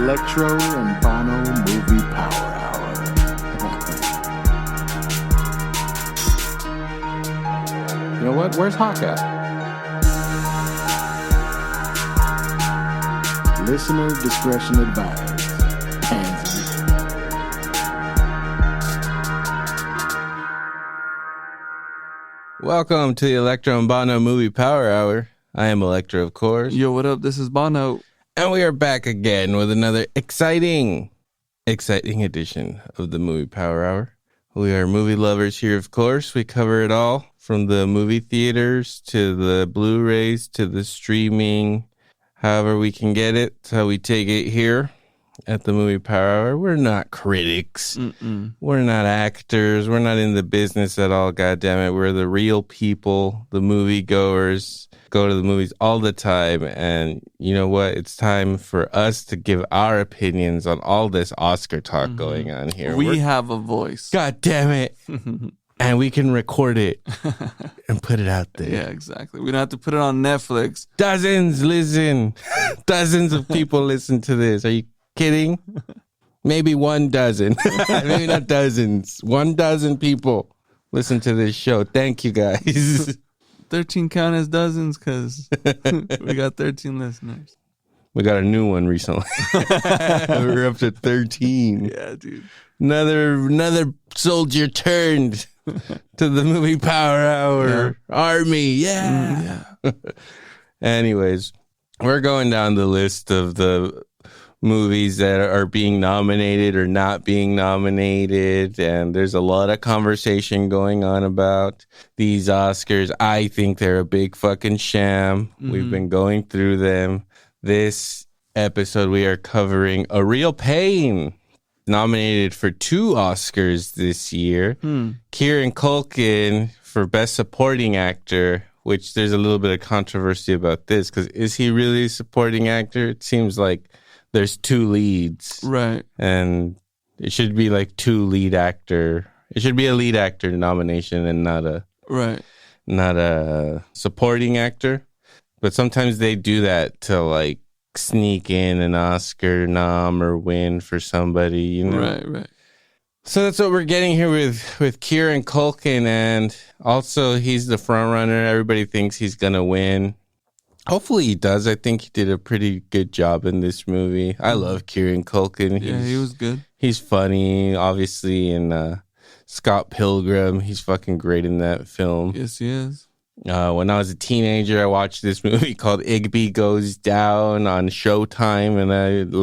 Electro and Bono Movie Power Hour. You know what? Where's Hawk at? Listener discretion advised. Hands in. Welcome to the Electro and Bono Movie Power Hour. I am Electro, of course. Yo, what up? This is Bono. And we are back again with another exciting edition of the Movie Power Hour. We are movie lovers here, of course. We cover it all, from the movie theaters to the Blu-rays to the streaming. However we can get it, that's how we take it here at the Movie Power Hour. We're not critics. We're not actors. We're not in the business at all, goddammit. We're the real people, the movie goers. Go to the movies all the time, and you know what? It's time for us to give our opinions on all this Oscar talk going on here. We have a voice. God damn it. And we can record it and put it out there. Yeah, exactly. We don't have to put it on Netflix. Dozens listen. Dozens of people listen to this. Are you kidding? Maybe 1 dozen. Maybe not dozens. 1 dozen people listen to this show. Thank you, guys. 13 count as dozens because we got 13 listeners. We got a new one recently. We're up to 13. Yeah, dude. Another soldier turned to the Movie Power Hour Army. Yeah. Anyways, we're going down the list of the movies that are being nominated or not being nominated, and there's a lot of conversation going on about these Oscars. I think they're a big fucking sham. We've been going through them. This episode we are covering A Real Pain, nominated for 2 Oscars this year. Kieran Culkin for Best Supporting Actor, which there's a little bit of controversy about this, because is he really a supporting actor? It seems like there's 2 leads. Right. And it should be like 2 lead actor. It should be a lead actor nomination and not a supporting actor. But sometimes they do that to like sneak in an Oscar nom or win for somebody, you know. Right. So that's what we're getting here with Kieran Culkin, and also he's the front runner. Everybody thinks he's gonna win. Hopefully he does. I think he did a pretty good job in this movie. I love Kieran Culkin. He was good. He's funny, obviously, in Scott Pilgrim. He's fucking great in that film. Yes, he is. When I was a teenager, I watched this movie called Igby Goes Down on Showtime, and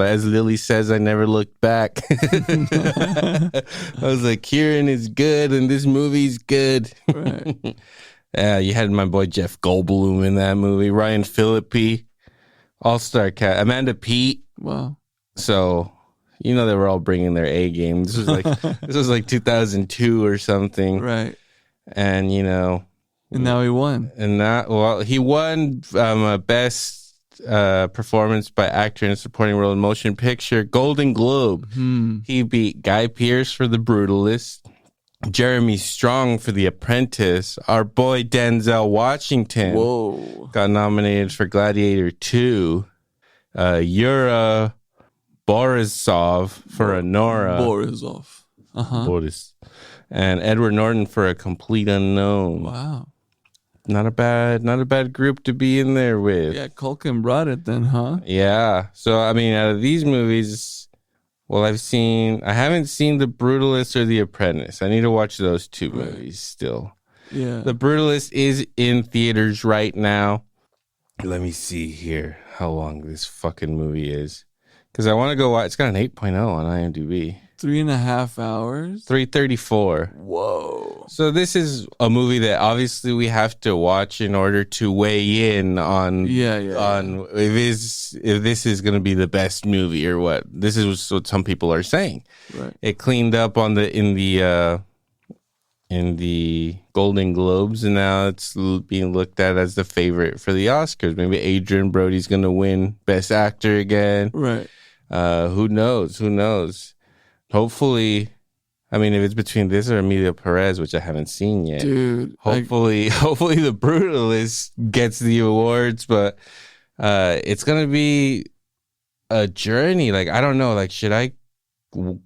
as Lily says, I never looked back. I was like, Kieran is good, and this movie's good. Right. You had my boy Jeff Goldblum in that movie, Ryan Phillippe, all-star cast, Amanda Peet. Wow. So, you know, they were all bringing their A game. This was like 2002 or something. Right. And, you know. And now he won. He won Best Performance by Actor in a Supporting Role in Motion Picture, Golden Globe. He beat Guy Pearce for The Brutalist, Jeremy Strong for The Apprentice. Our boy Denzel Washington got nominated for Gladiator 2. Yura Borisov for Anora. Boris. And Edward Norton for A Complete Unknown. Wow. Not a bad group to be in there with. Yeah, Culkin brought it then, huh? Yeah. So, I mean, out of these movies, well, I haven't seen The Brutalist or The Apprentice. I need to watch those 2 movies still. Yeah. The Brutalist is in theaters right now. Let me see here how long this fucking movie is. Because I want to go watch. It's got an 8.0 on IMDb. 3.5 hours? 334. Whoa. So this is a movie that obviously we have to watch in order to weigh in on on if this is going to be the best movie or what. This is what some people are saying. Right. It cleaned up on in the Golden Globes, and now it's being looked at as the favorite for the Oscars. Maybe Adrian Brody's going to win Best Actor again. Right. Who knows? Hopefully, I mean, if it's between this or Emilio Perez, which I haven't seen yet, dude. Hopefully, The Brutalist gets the awards, but it's gonna be a journey. Like, I don't know. Like, should I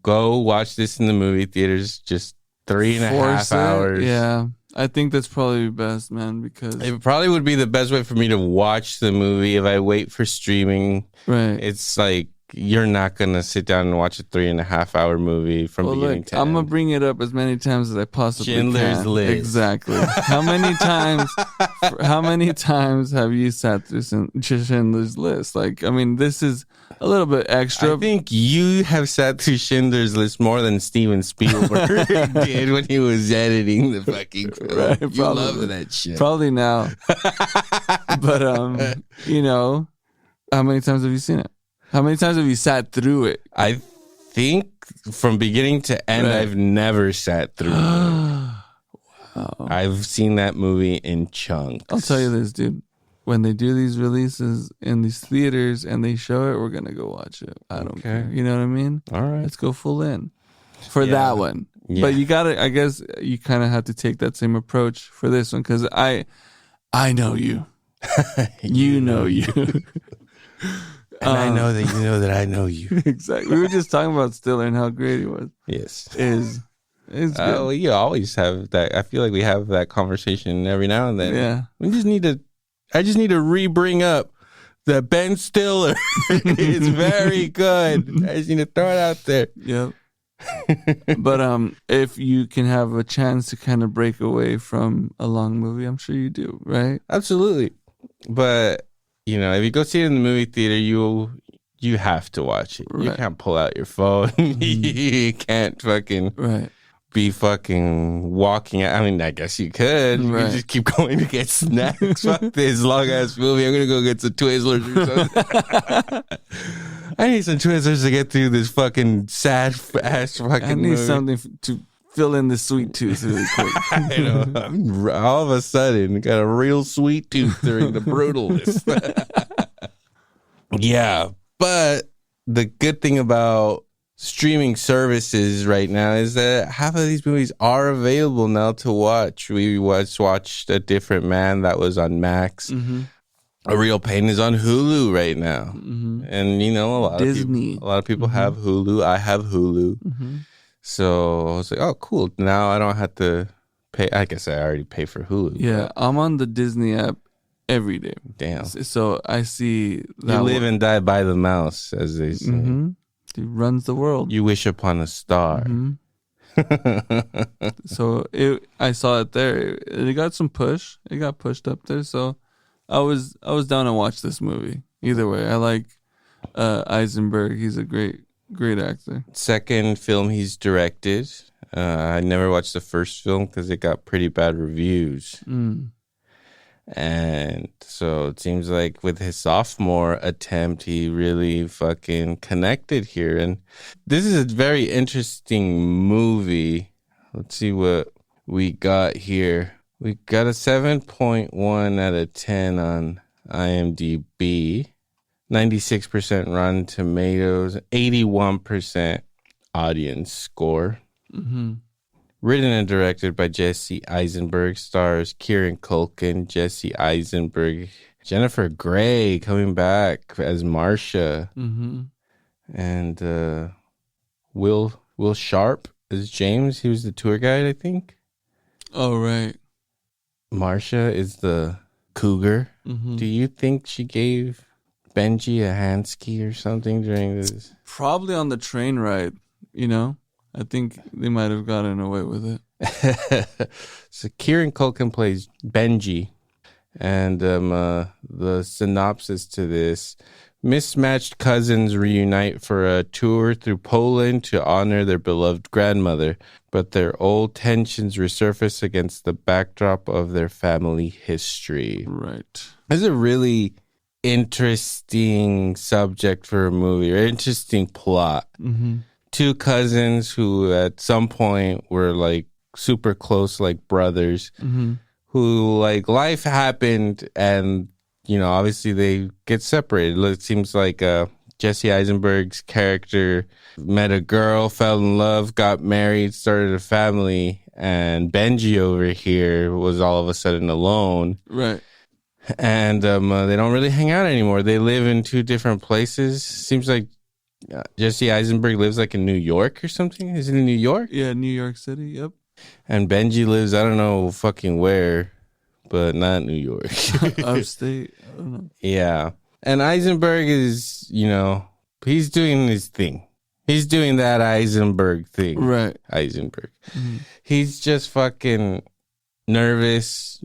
go watch this in the movie theaters? Just 3.5 hours. Yeah. I think that's probably best, man, because It probably would be the best way for me to watch the movie if I wait for streaming. right. It's like you're not gonna sit down and watch a 3.5 hour movie from beginning to I'm end. gonna bring it up as many times as I possibly Schindler's can. List. Exactly. How many times? How many times have you sat through Schindler's List? Like, I mean, this is a little bit extra. I think you have sat through Schindler's List more than Steven Spielberg did when he was editing the fucking film. Right, You probably. love that shit. Probably now, but you know, how many times have you seen it? How many times have you sat through it? I think from beginning to end, Right. I've never sat through it. Wow. I've seen that movie in chunks. I'll tell you this, dude. When they do these releases in these theaters and they show it, we're gonna go watch it. I don't Okay. care. You know what I mean? All right. Let's go full in for Yeah. that one. Yeah. But you gotta. I guess you kind of have to take that same approach for this one because I know you. You know you. And I know that you know that I know you. Exactly. We were just talking about Stiller and how great he was. Yes. Is good. Well, you always have that. I feel like we have that conversation every now and then. Yeah. I just need to re-bring up that Ben Stiller is very good. I just need to throw it out there. Yep. But if you can have a chance to kind of break away from a long movie, I'm sure you do, right? Absolutely. But, you know, if you go see it in the movie theater, you have to watch it. You Right. can't pull out your phone. You can't fucking Right. be fucking walking out. I mean, I guess you could. You Right. could just keep going to get snacks. Fuck this long ass movie. I'm going to go get some Twizzlers or something. I need some Twizzlers to get through this fucking sad ass fucking I need movie. something to fill in the sweet tooth really quick. I know. All of a sudden, got a real sweet tooth during the brutalness. Yeah, but the good thing about streaming services right now is that half of these movies are available now to watch. We watched A Different Man that was on Max. Mm-hmm. A Real Pain is on Hulu right now, Mm-hmm. and you know Disney. a lot of people have Hulu. I have Hulu. Mm-hmm. So I was like, oh, cool. Now I don't have to pay. I guess I already pay for Hulu. Yeah, I'm on the Disney app every day. Damn. So I see that You live and die by the mouse, as they say. Mm-hmm. He runs the world. You wish upon a star. Mhm. So I saw it there. It got some push. It got pushed up there. So I was down to watch this movie. Either way, I like Eisenberg. He's a great actor. Second film he's directed. I never watched the first film because it got pretty bad reviews. Mm. And so it seems like with his sophomore attempt, he really fucking connected here. And this is a very interesting movie. Let's see what we got here. We got a 7.1 out of 10 on IMDb, 96% Rotten Tomatoes, 81% audience score. Mm-hmm. Written and directed by Jesse Eisenberg, stars Kieran Culkin, Jesse Eisenberg, Jennifer Grey coming back as Marcia, Mm-hmm. and Will Sharp as James. He was the tour guide, I think. Oh, right. Marcia is the cougar. Mm-hmm. Do you think she gave Benji a handski or something during this? Probably on the train ride, you know? I think they might have gotten away with it. So Kieran Culkin plays Benji, and the synopsis to this: mismatched cousins reunite for a tour through Poland to honor their beloved grandmother, but their old tensions resurface against the backdrop of their family history. Right. It's a really interesting subject for a movie, or interesting plot. Mm-hmm. Two cousins who at some point were like super close, like brothers, Mm-hmm. who like life happened and, you know, obviously they get separated. It seems like Jesse Eisenberg's character met a girl, fell in love, got married, started a family, and Benji over here was all of a sudden alone. Right. And they don't really hang out anymore. They live in two different places. Seems like Jesse Eisenberg lives like in New York or something. Is it in New York? Yeah, New York City. Yep. And Benji lives, I don't know fucking where, but not New York. Upstate. I don't know. Yeah. And Eisenberg is, he's doing his thing. He's doing that Eisenberg thing. Right. Eisenberg. Mm-hmm. He's just fucking nervous,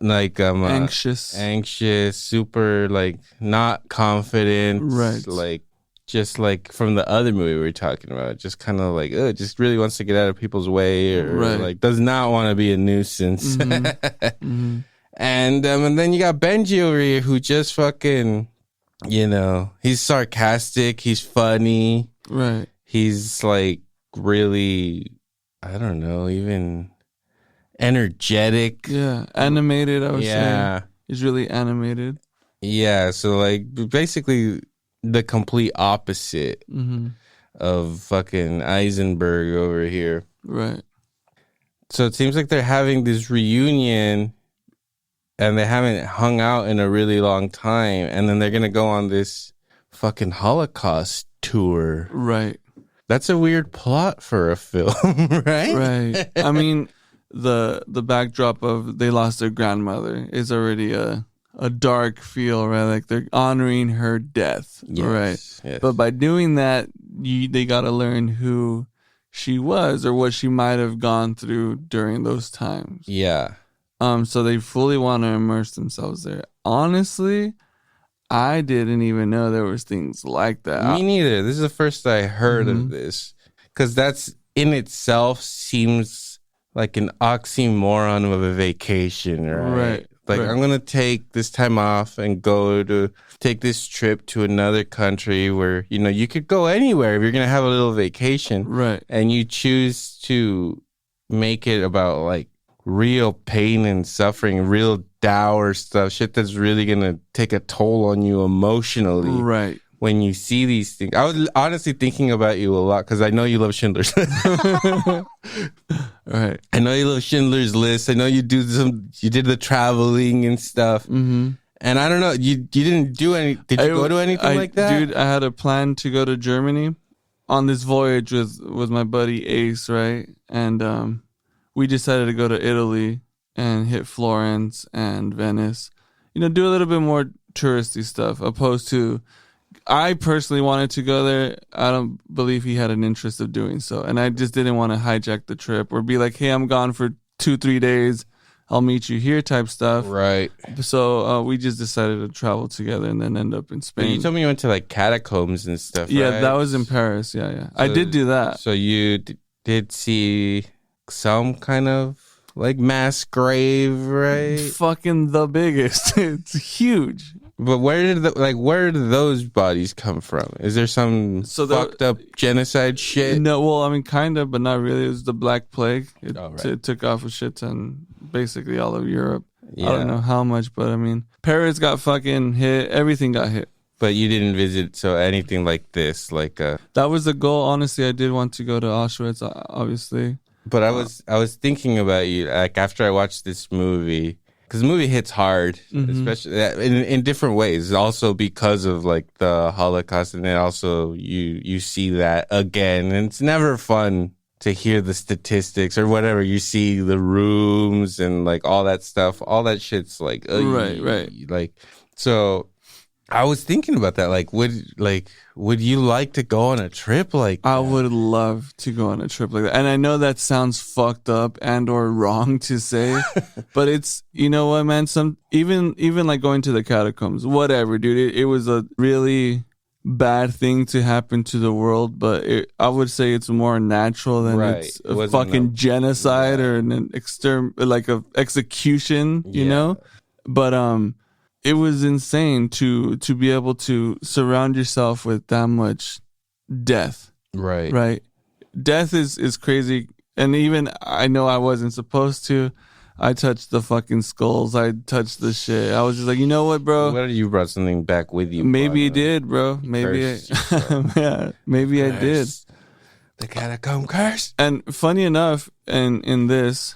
like anxious, super like not confident. Right. Like just like from the other movie we were talking about, just kind of like just really wants to get out of people's way, or like does not want to be a nuisance. Mm-hmm. Mm-hmm. And then you got Benji over here who just fucking, he's sarcastic, he's funny. Right. He's like really, I don't know, even energetic. Yeah. Animated, I would say. He's really animated. Yeah. So like basically the complete opposite of fucking Eisenberg over here. Right. So it seems like they're having this reunion and they haven't hung out in a really long time. And then they're going to go on this fucking Holocaust tour. Right. That's a weird plot for a film, right? Right. I mean, the backdrop of they lost their grandmother is already a dark feel, right? Like they're honoring her death, right? Yes. But by doing that, they got to learn who she was or what she might have gone through during those times. Yeah. So they fully want to immerse themselves there. Honestly, I didn't even know there was things like that. Me neither. This is the first I heard of this. Because that's in itself seems like an oxymoron of a vacation, right? Like, I'm going to take this time off and go to take this trip to another country where, you could go anywhere if you're going to have a little vacation. Right. And you choose to make it about like real pain and suffering, real dour stuff, shit that's really going to take a toll on you emotionally. Right. When you see these things. I was honestly thinking about you a lot because I know you love Schindler's List. Right. I know you love Schindler's List. I know you did the traveling and stuff. Mm-hmm. And I don't know, you didn't do any, did you go to anything like that? Dude, I had a plan to go to Germany on this voyage with my buddy Ace, right? And we decided to go to Italy and hit Florence and Venice. Do a little bit more touristy stuff opposed to, I personally wanted to go there. I don't believe he had an interest of doing so. And I just didn't want to hijack the trip or be like, hey, I'm gone for 2-3 days. I'll meet you here type stuff. Right. So we just decided to travel together and then end up in Spain. But you told me you went to like catacombs and stuff, yeah, right? that was in Paris. Yeah. So, I did do that. So you did see some kind of like mass grave, right? Fucking the biggest. It's huge. But where did those bodies come from? Is there some fucked up genocide shit? No, well, I mean, kind of, but not really. It was the Black Plague. Right. It took off a shit ton, basically all of Europe. Yeah. I don't know how much, but I mean, Paris got fucking hit. Everything got hit. But you didn't visit, so anything like this, that was the goal. Honestly, I did want to go to Auschwitz, obviously. But I was thinking about you, like after I watched this movie. Because the movie hits hard, especially in different ways. Also because of like the Holocaust, and then also you see that again, and it's never fun to hear the statistics or whatever. You see the rooms and like all that stuff. All that shit's like right. Like so, I was thinking about that. Like, would you like to go on a trip like that? I would love to go on a trip like that. And I know that sounds fucked up and or wrong to say, but it's, you know what, man? Even like going to the catacombs, whatever, dude. It was a really bad thing to happen to the world, but I would say it's more natural than it's a fucking genocide or an like a execution, you know? But it was insane to be able to surround yourself with that much death. Right. Death is crazy. And even I know I wasn't supposed to. I touched the fucking skulls. I touched the shit. I was just like, you know what, bro? What if you brought something back with you? Maybe it did, bro. Maybe maybe I did. The catacomb curse. And funny enough, in this,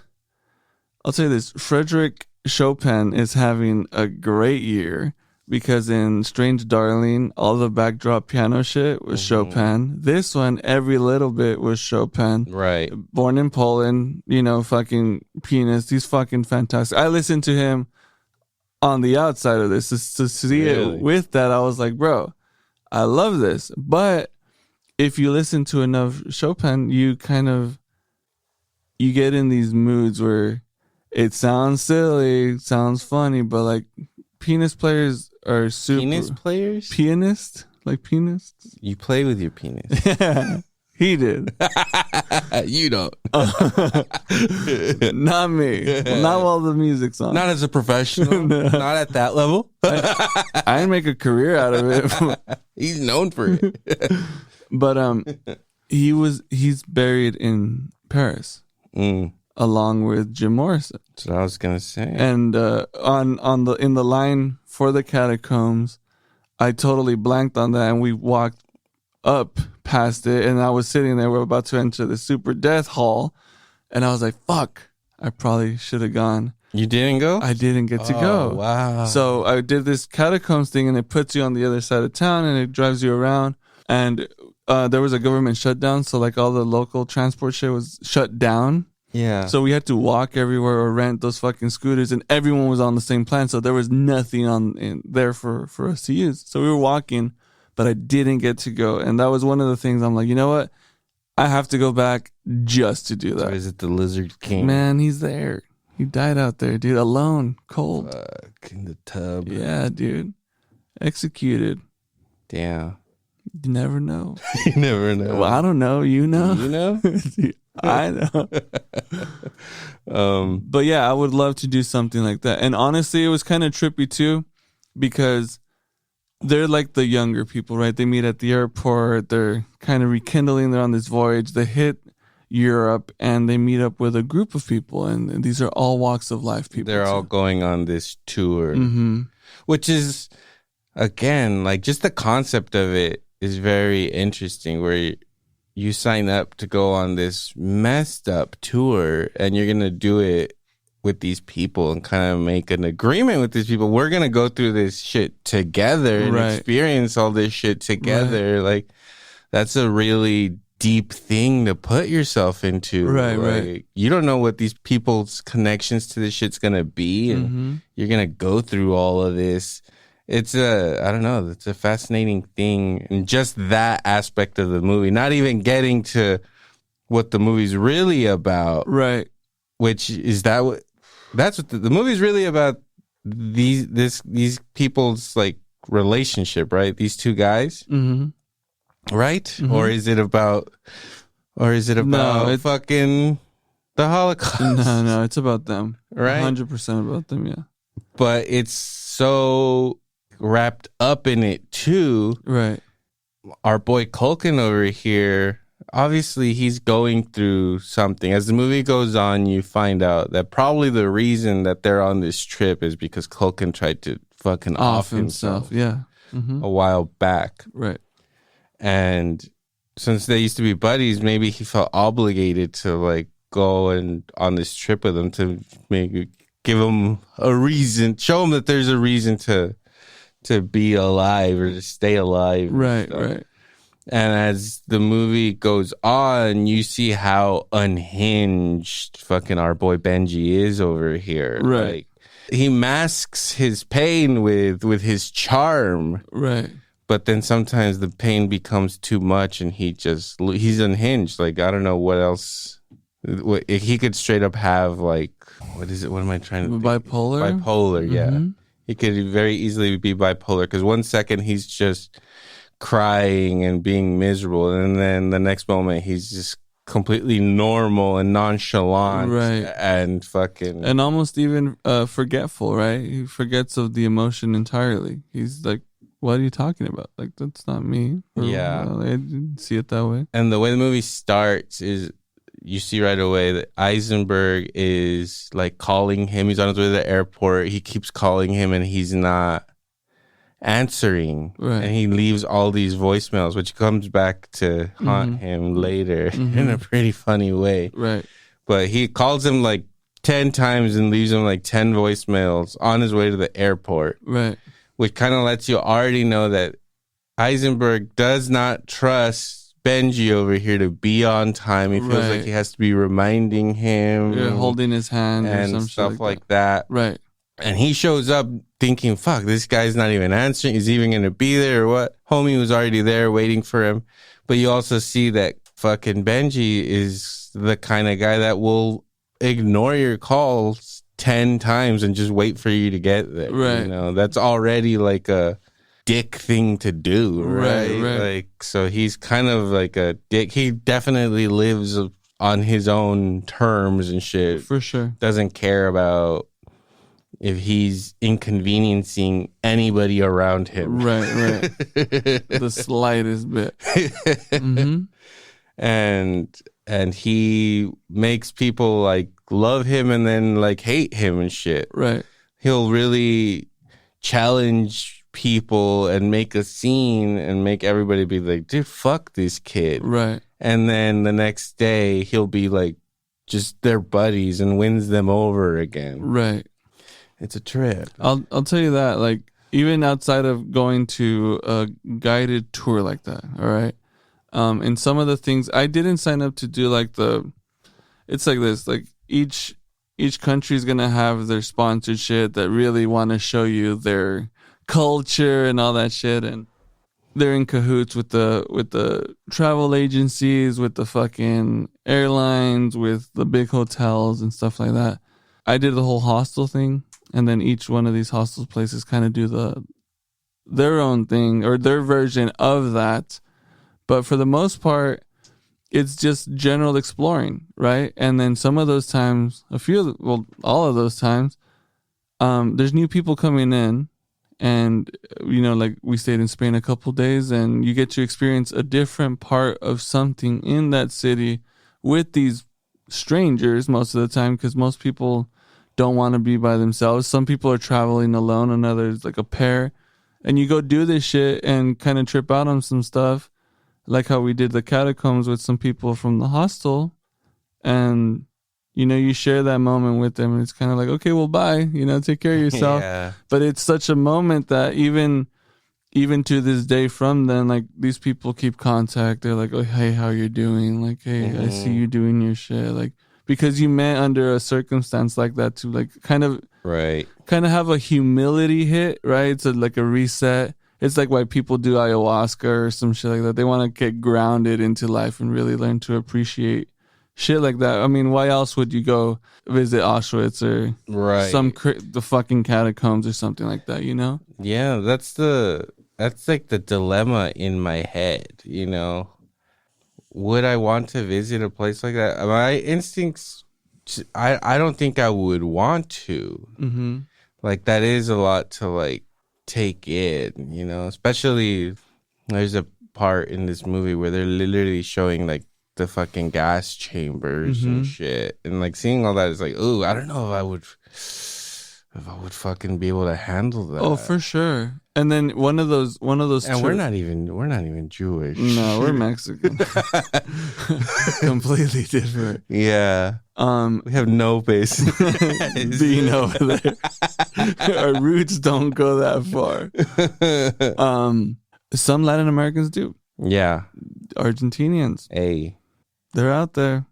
I'll tell you this, Frederick Chopin is having a great year because in Strange Darling, all the backdrop piano shit was Chopin. This one, every little bit was Chopin. Right. Born in Poland, fucking pianist. He's fucking fantastic. I listened to him on the outside of this to see it with that. I was like, bro, I love this. But if you listen to enough Chopin, you get in these moods where it sounds silly, sounds funny, but like penis players are super. Penis players? Pianist? Like pianists? You play with your penis. Yeah, he did. You don't. Not me. Not while the music's on. Not as a professional. No. Not at that level. I didn't make a career out of it. He's known for it. But he's buried in Paris along with Jim Morrison. That's what I was gonna say. And in the line for the catacombs, I totally blanked on that, and we walked up past it, and I was sitting there. We're about to enter the Super Death Hall, and I was like, "Fuck! I probably should have gone." You didn't go? I didn't get to go. Wow. So I did this catacombs thing, and it puts you on the other side of town, and it drives you around. And there was a government shutdown, so like all the local transport shit was shut down. Yeah. So we had to walk everywhere or rent those fucking scooters, and everyone was on the same plan. So there was nothing in there for us to use. So we were walking, but I didn't get to go. And that was one of the things I'm like, you know what? I have to go back just to do that. Or is it the Lizard King? Man, he's there. He died out there, dude, alone, cold. Fuck, in the tub. Yeah, dude. Executed. Damn. You never know. You never know. Well, I don't know. You know? You know? I know. But yeah, I would love to do something like that. And honestly, it was kind of trippy too, because they're like the younger people, right? They meet at the airport. They're kind of rekindling. They're on this voyage. They hit Europe and they meet up with a group of people. And these are all walks of life people. They're all going on this tour, which is, again, like just the concept of it is very interesting, where you sign up to go on this messed up tour and you're going to do it with these people and kind of make an agreement with these people. We're going to go through this shit together and experience all this shit together. Right. Like, that's a really deep thing to put yourself into. Right. You don't know what these people's connections to this shit's going to be. And you're going to go through all of this. It's it's a fascinating thing. And just that aspect of the movie, not even getting to what the movie's really about. Right. Which is that's what the movie's really about. These people's like relationship, right? These two guys. Right? Or is it about fucking the Holocaust? No, it's about them. Right? 100% about them, yeah. But it's so wrapped up in it too. Right. Our boy Culkin over here, obviously he's going through something. As the movie goes on, you find out that probably the reason that they're on this trip is because Culkin tried to fucking off himself. Yeah. A while back. Right. And since they used to be buddies, maybe he felt obligated to like go and on this trip with him to maybe give him a reason, show him that there's a reason to be alive or to stay alive. Right. And as the movie goes on, you see how unhinged fucking our boy Benji is over here. Right. Like, he masks his pain with his charm. Right. But then sometimes the pain becomes too much and he's unhinged. Like, I don't know what else. He could straight up have like, what is it? What am I trying to think? Bipolar, yeah. He could very easily be bipolar because one second he's just crying and being miserable, and then the next moment he's just completely normal and nonchalant, right? And fucking and almost even forgetful, right? He forgets of the emotion entirely. He's like, "What are you talking about? Like, that's not me." Or, yeah, I didn't see it that way. And the way the movie starts is, you see right away that Eisenberg is like calling him. He's on his way to the airport. He keeps calling him and he's not answering. Right. And he leaves all these voicemails, which comes back to haunt him later in a pretty funny way. Right. But he calls him like 10 times and leaves him like 10 voicemails on his way to the airport. Right. Which kind of lets you already know that Eisenberg does not trust Benji over here to be on time. He feels like he has to be reminding him. You're holding his hand and or some stuff shit like that. Right. And he shows up thinking, fuck, this guy's not even answering. He's even going to be there or what? Homie was already there waiting for him. But you also see that fucking Benji is the kind of guy that will ignore your calls 10 times and just wait for you to get there. Right. You know, that's already like a dick thing to do, right? Right. Like, so he's kind of like a dick. He definitely lives on his own terms and shit. For sure. Doesn't care about if he's inconveniencing anybody around him. Right. The slightest bit. Mm-hmm. And he makes people like love him and then like hate him and shit. Right. He'll really challenge people and make a scene and make everybody be like, dude, fuck this kid. Right. And then the next day he'll be like just their buddies and wins them over again. Right. It's a trip. I'll tell you that, like, even outside of going to a guided tour like that, all right? And some of the things I didn't sign up to do, like it's like this, like each country is gonna have their sponsored shit that really want to show you their culture and all that shit, and they're in cahoots with the travel agencies, with the fucking airlines, with the big hotels and stuff like that. I did the whole hostel thing, and then each one of these hostel places kind of do their own thing or their version of that. But for the most part, it's just general exploring, right? And then some of those times, all of those times, there's new people coming in. And, you know, like we stayed in Spain a couple days, and you get to experience a different part of something in that city with these strangers most of the time, because most people don't want to be by themselves. Some people are traveling alone, and others like a pair. And you go do this shit and kind of trip out on some stuff, like how we did the catacombs with some people from the hostel. And, you know, you share that moment with them, and it's kind of like, okay, well, bye, you know, take care of yourself. Yeah. But it's such a moment that even to this day from then, like, these people keep contact. They're like, oh, hey, how you doing? Like, hey, I see you doing your shit. Like, because you met under a circumstance like that to, like, kind of have a humility hit, right? It's like a reset. It's like why people do ayahuasca or some shit like that. They want to get grounded into life and really learn to appreciate shit like that. I mean, why else would you go visit Auschwitz or the fucking catacombs or something like that, you know? Yeah, that's like the dilemma in my head, you know? Would I want to visit a place like that? My instincts, I don't think I would want to. Mm-hmm. Like, that is a lot to, like, take in, you know? Especially, there's a part in this movie where they're literally showing, like, the fucking gas chambers and shit. And, like, seeing all that is like, ooh, I don't know if I would fucking be able to handle that. Oh, for sure. And then one of those and we're not even Jewish. No, we're Mexican. Completely different. Yeah. We have no base being over there. Our roots don't go that far. Some Latin Americans do. Yeah. Argentinians. Hey. They're out there.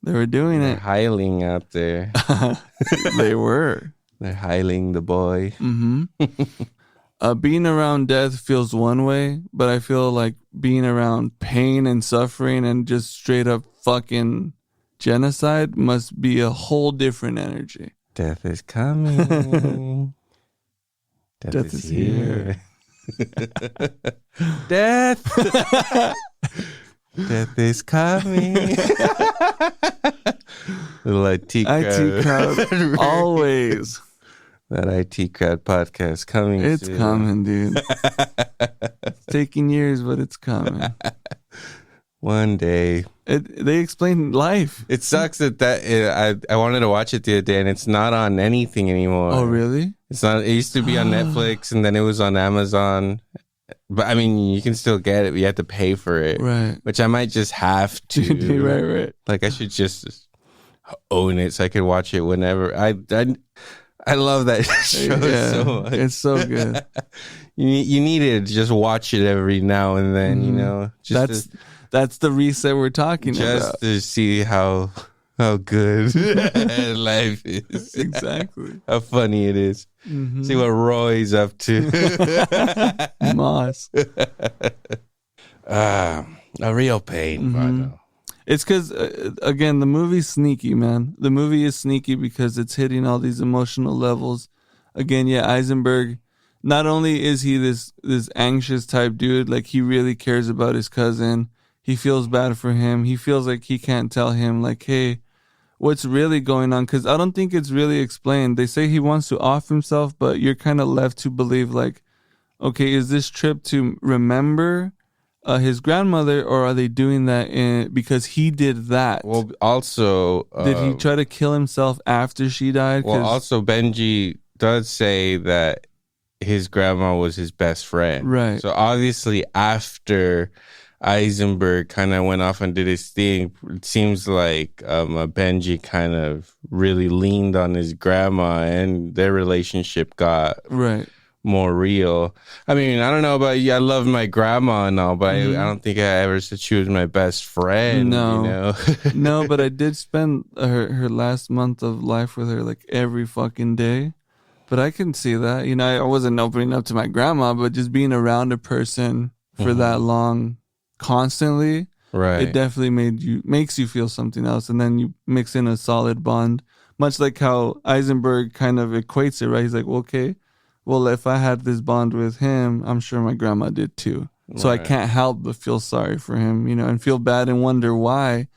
They were doing They're it. hiling out there. They were. They're hiling the boy. Mm-hmm. Being around death feels one way, but I feel like being around pain and suffering and just straight up fucking genocide must be a whole different energy. Death is coming. Death is here. Death. Death is coming. Little IT crowd. Always. That IT crowd podcast coming. It's soon. coming, dude. It's taking years, but it's coming. One day. They explain life. It sucks that I wanted to watch it the other day and it's not on anything anymore. Oh, really? It's not. It used to be on Netflix and then it was on Amazon. But I mean, you can still get it, but you have to pay for it. Right. Which I might just have to. Right. Like, I should just own it so I could watch it whenever. I love that show so much. It's so good. You need to just watch it every now and then, you know. That's the reset we're talking about. Just to see how good life is. Exactly. How funny it is. Mm-hmm. See what Roy's up to. Moss. A real pain, Vano. It's because, again, the movie's sneaky, man. The movie is sneaky because it's hitting all these emotional levels. Again, yeah, Eisenberg, not only is he this anxious type dude, like he really cares about his cousin. He feels bad for him. He feels like he can't tell him, like, hey, what's really going on? Because I don't think it's really explained. They say he wants to off himself, but you're kind of left to believe, like, okay, is this trip to remember his grandmother, or are they doing that because he did that? Well, also... did he try to kill himself after she died? Well, also, Benji does say that his grandma was his best friend. Right. So, obviously, after Eisenberg kind of went off and did his thing, it seems like Benji kind of really leaned on his grandma, and their relationship got... Right. more real. I mean, I don't know about you. I love my grandma and all, but I don't think I ever said she was my best friend. No, you know? No, but I did spend her last month of life with her like every fucking day. But I can see that. You know, I wasn't opening up to my grandma, but just being around a person for that long, constantly, right? It definitely makes you feel something else, and then you mix in a solid bond. Much like how Eisenberg kind of equates it, right? He's like, well, okay. Well, if I had this bond with him, I'm sure my grandma did too. So I can't help but feel sorry for him, you know, and feel bad and wonder why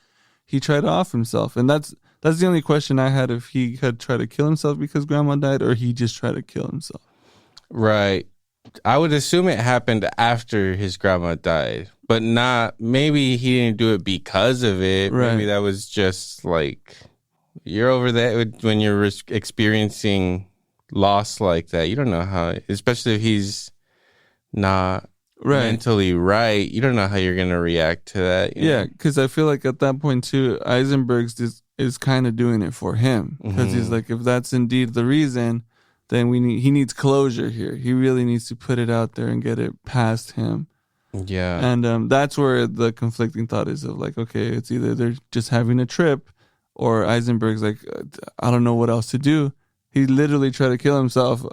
he tried to off himself. And that's the only question I had, if he had tried to kill himself because grandma died, or he just tried to kill himself. Right. I would assume it happened after his grandma died, but maybe he didn't do it because of it. Right. Maybe that was just like, you're over there when you're experiencing loss like that. You don't know how, especially if he's not mentally right, you don't know how you're gonna react to that. Yeah, because I feel like at that point too, Eisenberg's is kind of doing it for him, because he's like, if that's indeed the reason, then he needs closure here. He really needs to put it out there and get it past him. Yeah. And that's where the conflicting thought is of like, okay, it's either they're just having a trip, or Eisenberg's like, I don't know what else to do. He literally tried to kill himself.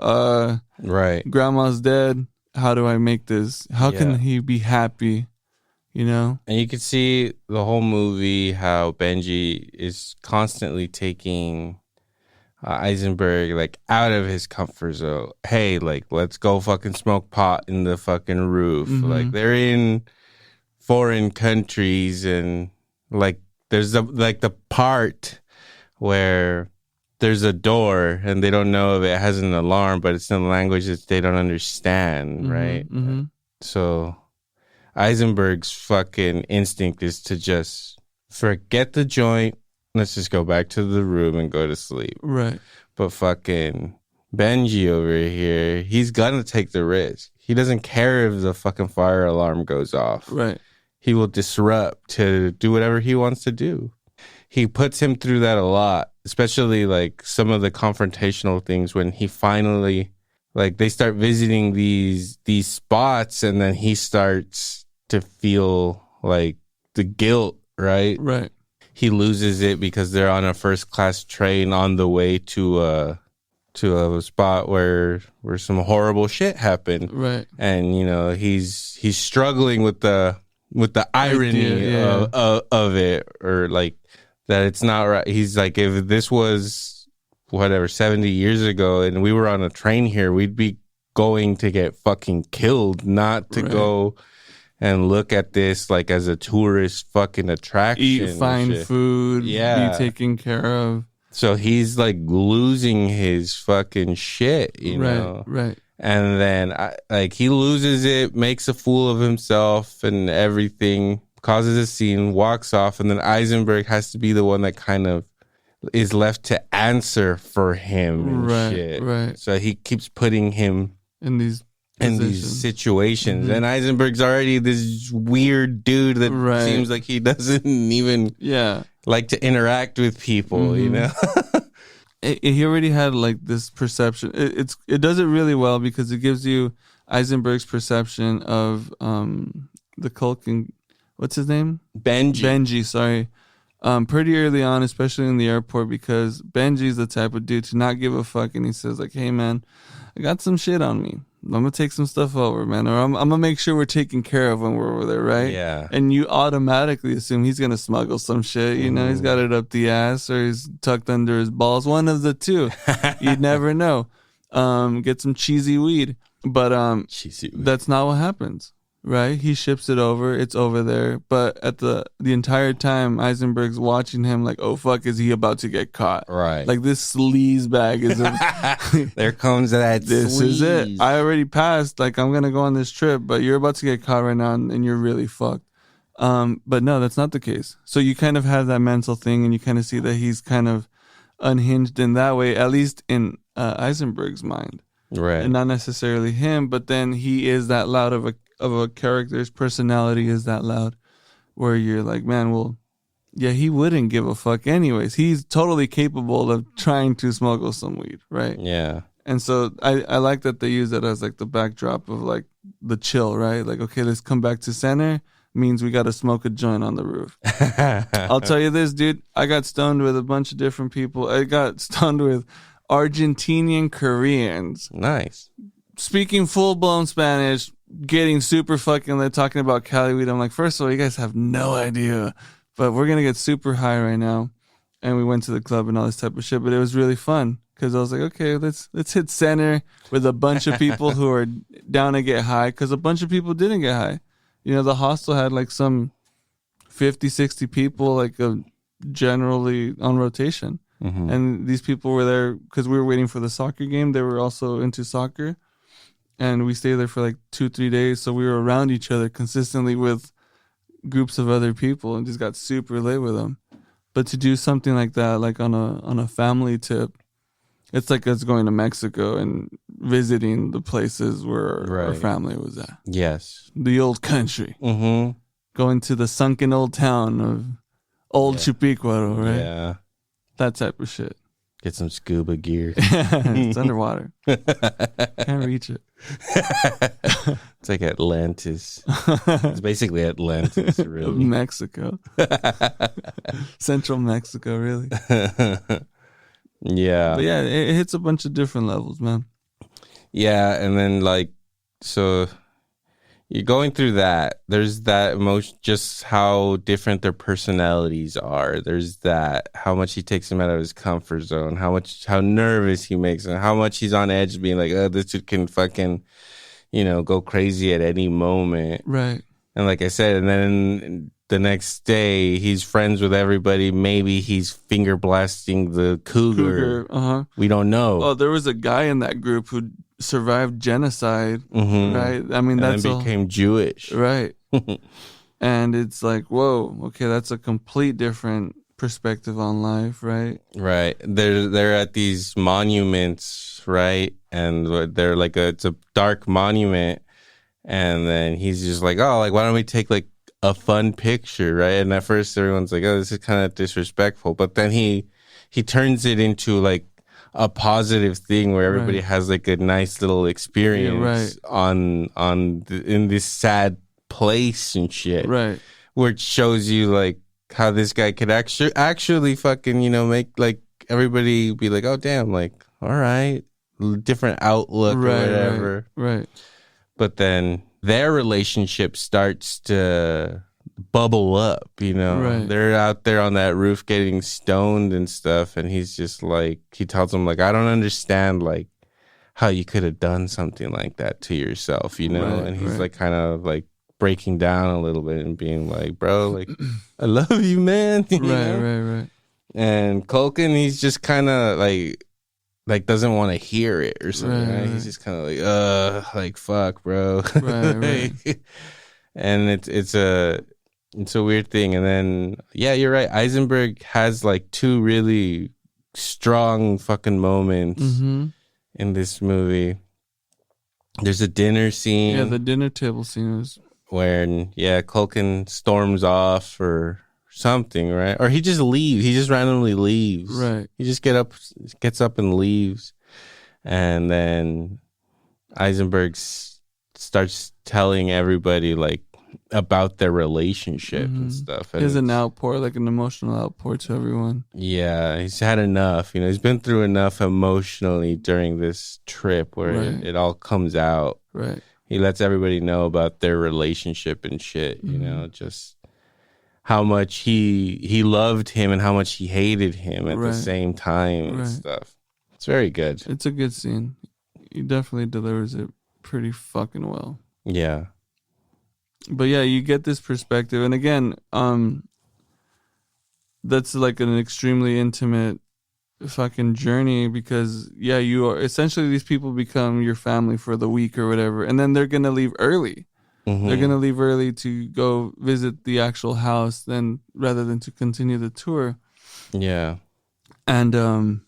Right. Grandma's dead. How do I make this? How can he be happy? You know? And you can see the whole movie how Benji is constantly taking Eisenberg like out of his comfort zone. Hey, like, let's go fucking smoke pot in the fucking roof. Like, they're in foreign countries, and like there's the part where there's a door and they don't know if it has an alarm, but it's in a language that they don't understand, right? So Eisenberg's fucking instinct is to just forget the joint. Let's just go back to the room and go to sleep. Right. But fucking Benji over here, he's gonna take the risk. He doesn't care if the fucking fire alarm goes off. Right. He will disrupt to do whatever he wants to do. He puts him through that a lot, especially like some of the confrontational things when he finally, like, they start visiting these spots, and then he starts to feel like the guilt, right? Right. He loses it because they're on a first class train on the way to a spot where some horrible shit happened. Right. And you know, he's struggling with the irony of it, or like that it's not right. He's like, if this was whatever 70 years ago and we were on a train here, we'd be going to get fucking killed, not to go and look at this like as a tourist fucking attraction. Eat fine food, be taken care of. So he's like losing his fucking shit, you know? Right. And then like he loses it, makes a fool of himself and everything, causes a scene, walks off, and then Eisenberg has to be the one that kind of is left to answer for him and shit. Right. So he keeps putting him in these in these situations. And Eisenberg's already this weird dude that seems like he doesn't even like to interact with people, you know? He already had like this perception. It does it really well because it gives you Eisenberg's perception of the Culkin. What's his name? Benji, sorry. Pretty early on, especially in the airport, because Benji's the type of dude to not give a fuck, and he says like, "Hey man, I got some shit on me. I'm gonna take some stuff over, man, or I'm gonna make sure we're taken care of when we're over there, right?" Yeah. And you automatically assume he's gonna smuggle some shit. You know, he's got it up the ass or he's tucked under his balls. One of the two. You'd never know. Get some cheesy weed, but that's not what happens. Right, he ships it over. It's over there, but at the entire time, Eisenberg's watching him like, "Oh fuck, is he about to get caught?" Right, like this sleaze bag is. There comes that. This is it. I already passed. Like I'm gonna go on this trip, but you're about to get caught right now, and you're really fucked. But no, that's not the case. So you kind of have that mental thing, and you kind of see that he's kind of unhinged in that way, at least in Eisenberg's mind, right, and not necessarily him. But then he is that loud of a character's personality is that loud where you're like, man, well, yeah, he wouldn't give a fuck anyways. He's totally capable of trying to smuggle some weed, right? Yeah. And so I like that they use it as like the backdrop of like the chill, right? Like, okay, let's come back to center means we got to smoke a joint on the roof. I'll tell you this, dude, I got stoned with a bunch of different people. I got stoned with Argentinian Koreans. Nice. Speaking full-blown Spanish, getting super fucking lit, talking about Cali weed. I'm like, first of all, you guys have no idea, but we're going to get super high right now. And we went to the club and all this type of shit, but it was really fun because I was like, okay, let's hit center with a bunch of people who are down to get high because a bunch of people didn't get high. You know, the hostel had like some 50, 60 people, like generally on rotation. Mm-hmm. And these people were there because we were waiting for the soccer game. They were also into soccer. And we stayed there for like 2-3 days. So we were around each other consistently with groups of other people and just got super lit with them. But to do something like that, like on a family tip, it's like us going to Mexico and visiting the places where our family was at. Yes. The old country. Mm-hmm. Going to the sunken old town of Old Chupicuaro, right? Yeah. That type of shit. Get some scuba gear. It's underwater. Can't reach it. It's like Atlantis. It's basically Atlantis, really. Mexico. Central Mexico, really. Yeah. But yeah, it hits a bunch of different levels, man. Yeah, and then like, so you're going through that. There's that emotion, just how different their personalities are. There's that, how much he takes him out of his comfort zone, how nervous he makes him, how much he's on edge being like, oh, this dude can fucking, go crazy at any moment. Right. And like I said, and then the next day he's friends with everybody. Maybe he's finger blasting the cougar. Uh-huh. We don't know. Oh, there was a guy in that group who survived genocide, right? I mean, and then became Jewish, right? And it's like, whoa, okay, that's a complete different perspective on life, right? Right. They're at these monuments, right? And they're like it's a dark monument, and then he's just like, oh, like why don't we take like a fun picture, right? And at first everyone's like, oh, this is kind of disrespectful, but then he turns it into like a positive thing where everybody has like a nice little experience in this sad place and shit, right? Which shows you like how this guy could actually fucking make like everybody be like, oh damn, like all right, different outlook or whatever, right? But then their relationship starts to bubble up, They're out there on that roof getting stoned and stuff, and he's just like, he tells him like, I don't understand like how you could have done something like that to yourself, and he's like kind of like breaking down a little bit and being like, bro, like I love you, man. Right. And Culkin, he's just kind of like doesn't want to hear it or something, right? He's just kind of like fuck, bro. Right. And it's a weird thing. And then you're right, Eisenberg has like two really strong fucking moments in this movie. There's a dinner scene. Yeah, the dinner table scene was where Culkin storms off or something, right? Or he just leaves. He just randomly leaves. right. He just gets up and leaves, and then Eisenberg starts telling everybody like about their relationship and stuff. And He has an outpour, like an emotional outpour to everyone. Yeah, he's had enough. You know, he's been through enough emotionally during this trip where it all comes out. Right. He lets everybody know about their relationship and shit, you know, just how much he loved him and how much he hated him at the same time and stuff. It's very good. It's a good scene. He definitely delivers it pretty fucking well. Yeah. But yeah, you get this perspective. And again, that's like an extremely intimate fucking journey because you are essentially, these people become your family for the week or whatever, and then they're gonna leave early. They're gonna leave early to go visit the actual house then rather than to continue the tour. Yeah. And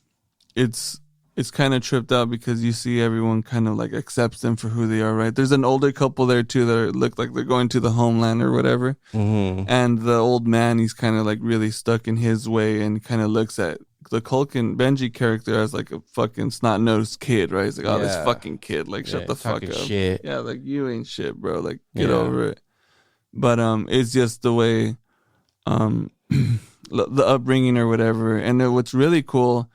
it's kind of tripped out because you see everyone kind of like accepts them for who they are, right? There's an older couple there too that look like they're going to the homeland or whatever. And the old man, he's kind of like really stuck in his way and kind of looks at the Benji character as like a fucking snot-nosed kid, right? He's like, this fucking kid, like shut the fuck up. Shit. Yeah, like you ain't shit, bro. Like get over it. But it's just the way the upbringing or whatever. And then what's really cool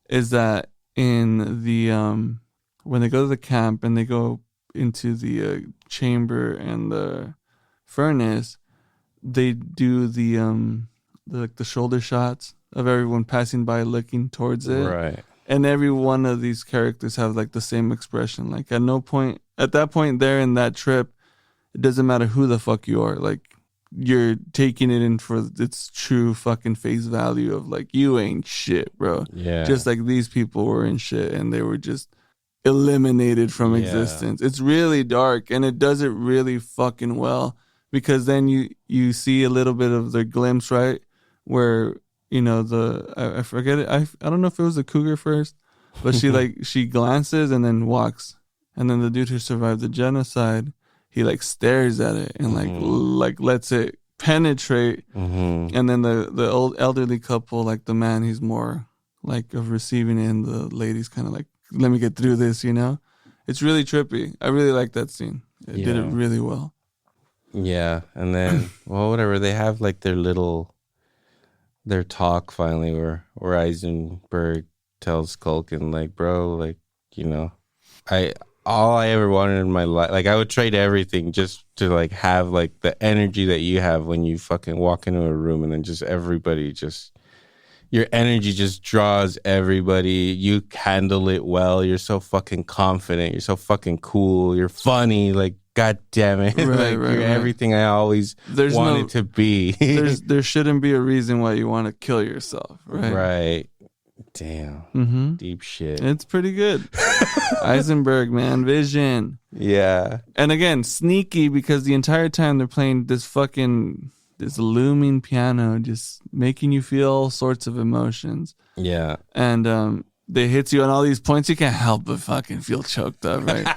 is that in the when they go to the camp and they go into the chamber and the furnace, they do the shoulder shots of everyone passing by looking towards it, right? And every one of these characters have like the same expression. Like at that point there in that trip, it doesn't matter who the fuck you are, like you're taking it in for its true fucking face value of like, you ain't shit, bro. Yeah. Just like these people were in shit and they were just eliminated from existence. It's really dark and it does it really fucking well because then you see a little bit of the glimpse, right? Where, you know, I forget it. I don't know if it was the cougar first, but she glances and then walks. And then the dude who survived the genocide, he like stares at it and like lets it penetrate. And then the old elderly couple, like the man, he's more like of receiving it, and the lady's kind of like, let me get through this, you know? It's really trippy. I really like that scene. It did it really well. Yeah. And then, well, whatever. They have like their talk finally where Eisenberg tells Culkin, like, bro, like, you know, all I ever wanted in my life, like I would trade everything just to like have like the energy that you have when you fucking walk into a room and then just everybody your energy just draws everybody. You handle it well. You're so fucking confident. You're so fucking cool. You're funny. Like, God damn it. You're everything I always wanted to be. There shouldn't be a reason why you want to kill yourself, right? Right. Damn. Deep shit. It's pretty good. Eisenberg, man. Vision. Yeah. And again, sneaky because the entire time they're playing this looming piano, just making you feel all sorts of emotions. Yeah. And they hit you on all these points. You can't help but fucking feel choked up, right?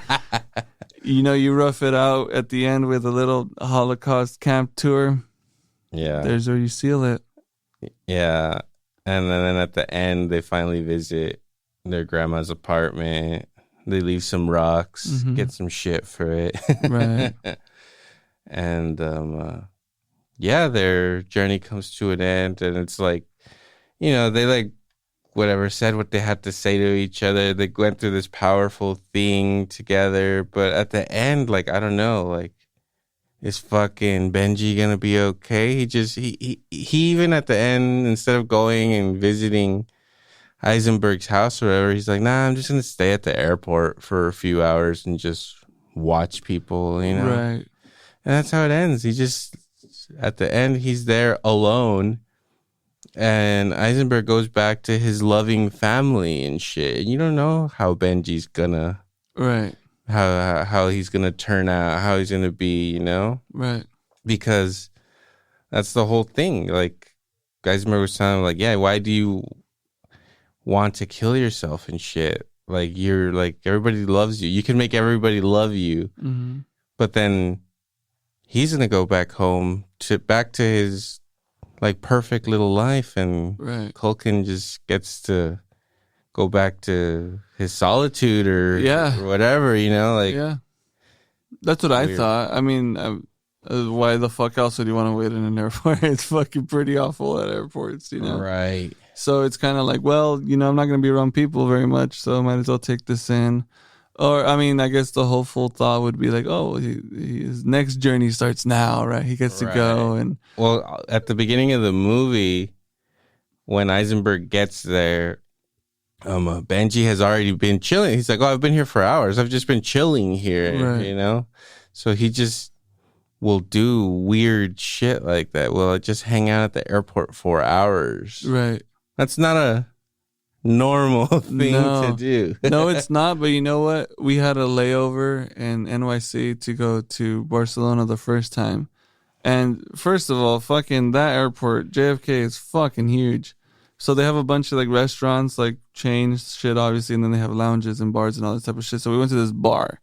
You know, you rough it out at the end with a little Holocaust camp tour. Yeah. There's where you seal it. Yeah. And then at the end, they finally visit their grandma's apartment. They leave some rocks, get some shit for it. Right. And, their journey comes to an end. And it's like, you know, they like, whatever, said what they had to say to each other. They went through this powerful thing together. But at the end, like, I don't know, like, is fucking Benji gonna be okay? He even at the end, instead of going and visiting Eisenberg's house or whatever, he's like, nah, I'm just gonna stay at the airport for a few hours and just watch people, you know? Right. And that's how it ends. He just, at the end, he's there alone, and Eisenberg goes back to his loving family and shit. And you don't know how Benji's gonna, right, how he's gonna turn out, how he's gonna be, you know? Right. Because that's the whole thing. Like, Eisenberg was telling him, like, yeah, why do you want to kill yourself and shit? like you're like everybody loves you. You can make everybody love you, but then he's gonna go back home back to his like perfect little life, and Culkin just gets to go back to his solitude or whatever, like that's what I thought. I mean, why the fuck else would you want to wait in an airport? It's fucking pretty awful at airports, right? So it's kind of like, well, I'm not going to be around people very much, so I might as well take this in. Or, I mean, I guess the hopeful thought would be like, oh, his next journey starts now, right? He gets to go. And well, at the beginning of the movie, when Eisenberg gets there, Benji has already been chilling. He's like, oh, I've been here for hours. I've just been chilling here, So he just will do weird shit like that. Well, just hang out at the airport for hours. Right. That's not a normal thing to do. No, it's not. But you know what? We had a layover in NYC to go to Barcelona the first time. And first of all, fucking that airport, JFK, is fucking huge. So they have a bunch of like restaurants, like chains, shit, obviously, and then they have lounges and bars and all this type of shit. So we went to this bar,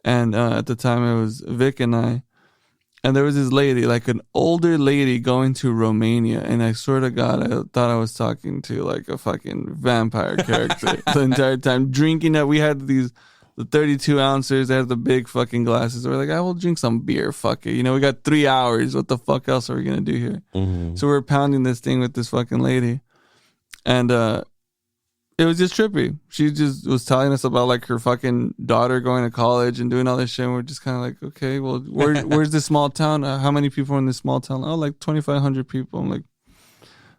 and at the time it was Vic and I, and there was this lady, like an older lady, going to Romania, and I swear to God, I thought I was talking to like a fucking vampire character the entire time. Drinking that we had the 32 ounces, they had the big fucking glasses. We're like, I will drink some beer, fuck it. We got 3 hours. What the fuck else are we gonna do here? So we're pounding this thing with this fucking lady. And it was just trippy. She just was telling us about like her fucking daughter going to college and doing all this shit. And we're just kind of like, okay, well, where's this small town? How many people are in this small town? Oh, like 2,500 people. I'm like,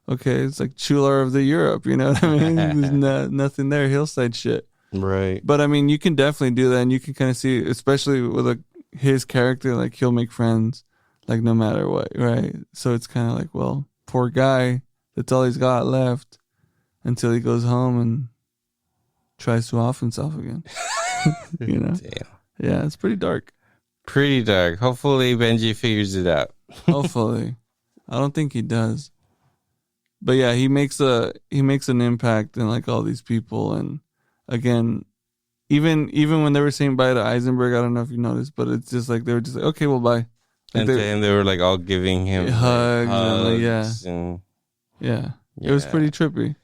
okay, it's like Chular of the Europe. You know what I mean? There's nothing there, hillside shit. Right. But I mean, you can definitely do that, and you can kind of see, especially with like his character, like he'll make friends, like no matter what, right? So it's kind of like, well, poor guy, that's all he's got left. Until he goes home and tries to off himself again. Damn. Yeah, it's pretty dark. Pretty dark. Hopefully Benji figures it out. Hopefully. I don't think he does. But yeah, he makes an impact in like all these people. And again, even when they were saying bye to Eisenberg, I don't know if you noticed, but it's just like they were just like, okay, well, bye. Like and they were like all giving him hugs and yeah. It was pretty trippy.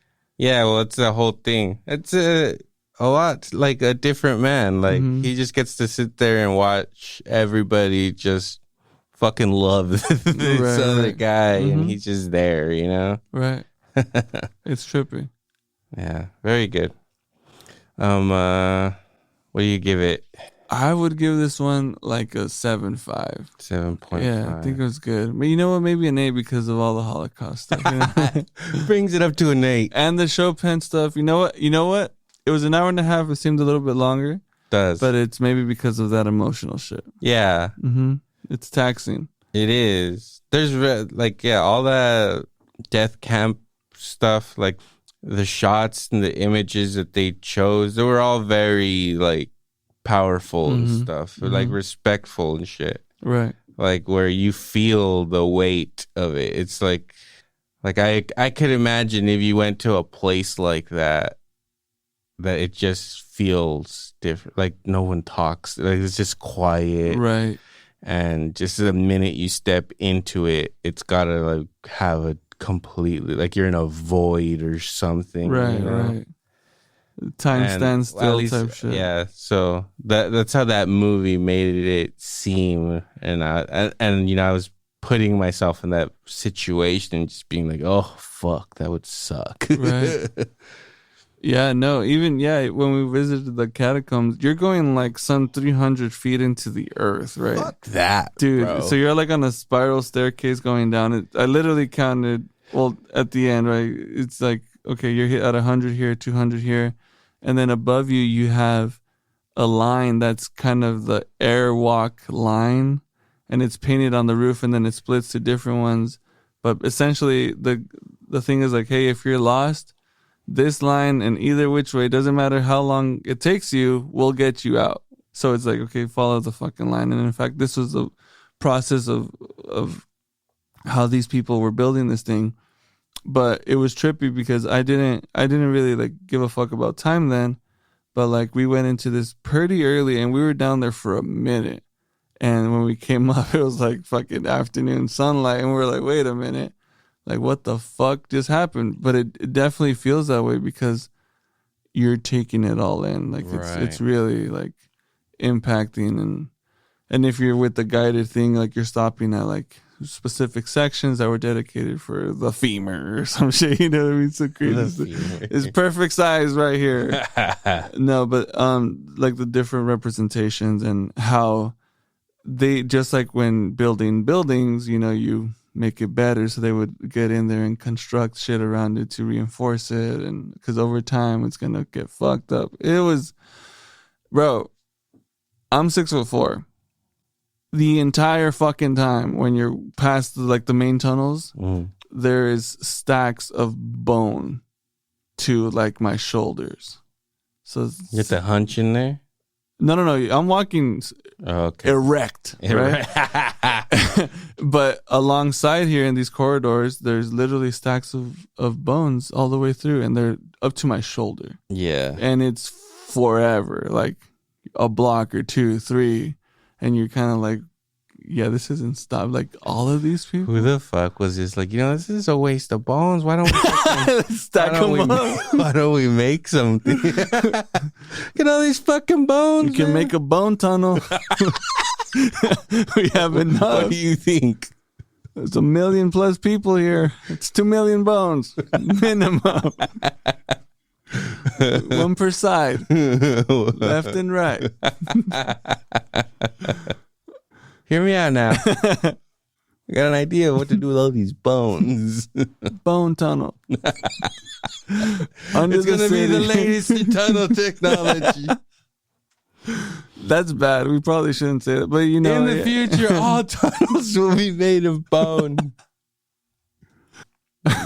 Yeah, well, it's the whole thing. It's a lot like a different man. Like, he just gets to sit there and watch everybody just fucking love this other guy, and he's just there, Right. It's trippy. Yeah, very good. What do you give it? I would give this one like a 7.5. 7.5. Yeah, I think it was good. But you know what? Maybe an 8 because of all the Holocaust stuff. Brings it up to an 8. And the Chopin stuff. You know what? It was an hour and a half. It seemed a little bit longer. Does. But it's maybe because of that emotional shit. Yeah. It's taxing. It is. There's all that death camp stuff, like the shots and the images that they chose, they were all very like powerful and stuff, like respectful and shit, right? Like where you feel the weight of it. It's like I could imagine if you went to a place like that it just feels different. Like no one talks. Like it's just quiet, right? And just the minute you step into it, it's gotta like have a completely like you're in a void or something, right? Right. Time stands still type shit. Yeah, so that's how that movie made it seem, and I was putting myself in that situation and just being like, oh fuck, that would suck. Right. Yeah, no, even when we visited the catacombs, you're going like some 300 feet into the earth, right? Fuck that, dude. Bro. So you're like on a spiral staircase going down. I literally counted. Well, at the end, right? It's like, okay, you're hit at 100 here, 200 here. And then above you, you have a line that's kind of the airwalk line, and it's painted on the roof, and then it splits to different ones. But essentially, the thing is like, hey, if you're lost, this line and either which way, doesn't matter how long it takes you, will get you out. So it's like, okay, follow the fucking line. And in fact, this was the process of how these people were building this thing. But it was trippy because I didn't really like give a fuck about time then, But like we went into this pretty early and we were down there for a minute. And when we came up, it was like fucking afternoon sunlight. And we were like, wait a minute. Like, what the fuck just happened? But it definitely feels that way because you're taking it all in. Like, it's really like impacting. And if you're with the guided thing, like you're stopping at like specific sections that were dedicated for the femur or some shit. You know what I mean? So crazy. It's perfect size right here. No, but like the different representations and how they, just like when building buildings, you know, you make it better, so they would get in there and construct shit around it to reinforce it, and because over time it's gonna get fucked up. It was, bro, I'm 6'4". The entire fucking time when you're past like the main tunnels, there is stacks of bone to like my shoulders. So you get the hunch in there. No. I'm walking erect, right? But alongside here in these corridors, there's literally stacks of bones all the way through, and they're up to my shoulder. Yeah. And it's forever, like a block or 2, 3, and you're kind of like, yeah, this isn't stop. Like all of these people. Who the fuck was just like, you know, this is a waste of bones. Why don't we stack them up? Why don't we make something? Get all these fucking bones. You can make a bone tunnel. We have enough. What do you think? There's 1 million plus people here. It's 2 million bones minimum. One per side, left and right. Hear me out now. I got an idea of what to do with all these bones. Bone tunnel. It's going to be the latest tunnel technology. That's bad. We probably shouldn't say that. But you know, in the future, all tunnels will be made of bone.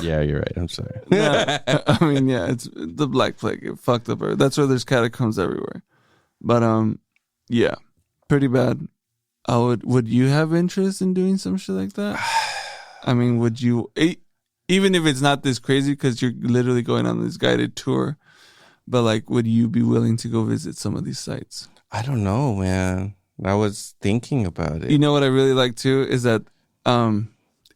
Yeah, you're right. I'm sorry. No, I mean, yeah, it's the Black Plague. It fucked up. That's where there's catacombs everywhere. But yeah, pretty bad. Would you have interest in doing some shit like that? I mean, would you, even if it's not this crazy because you're literally going on this guided tour, but like, would you be willing to go visit some of these sites? I don't know, man. I was thinking about it. You know what I really like too is that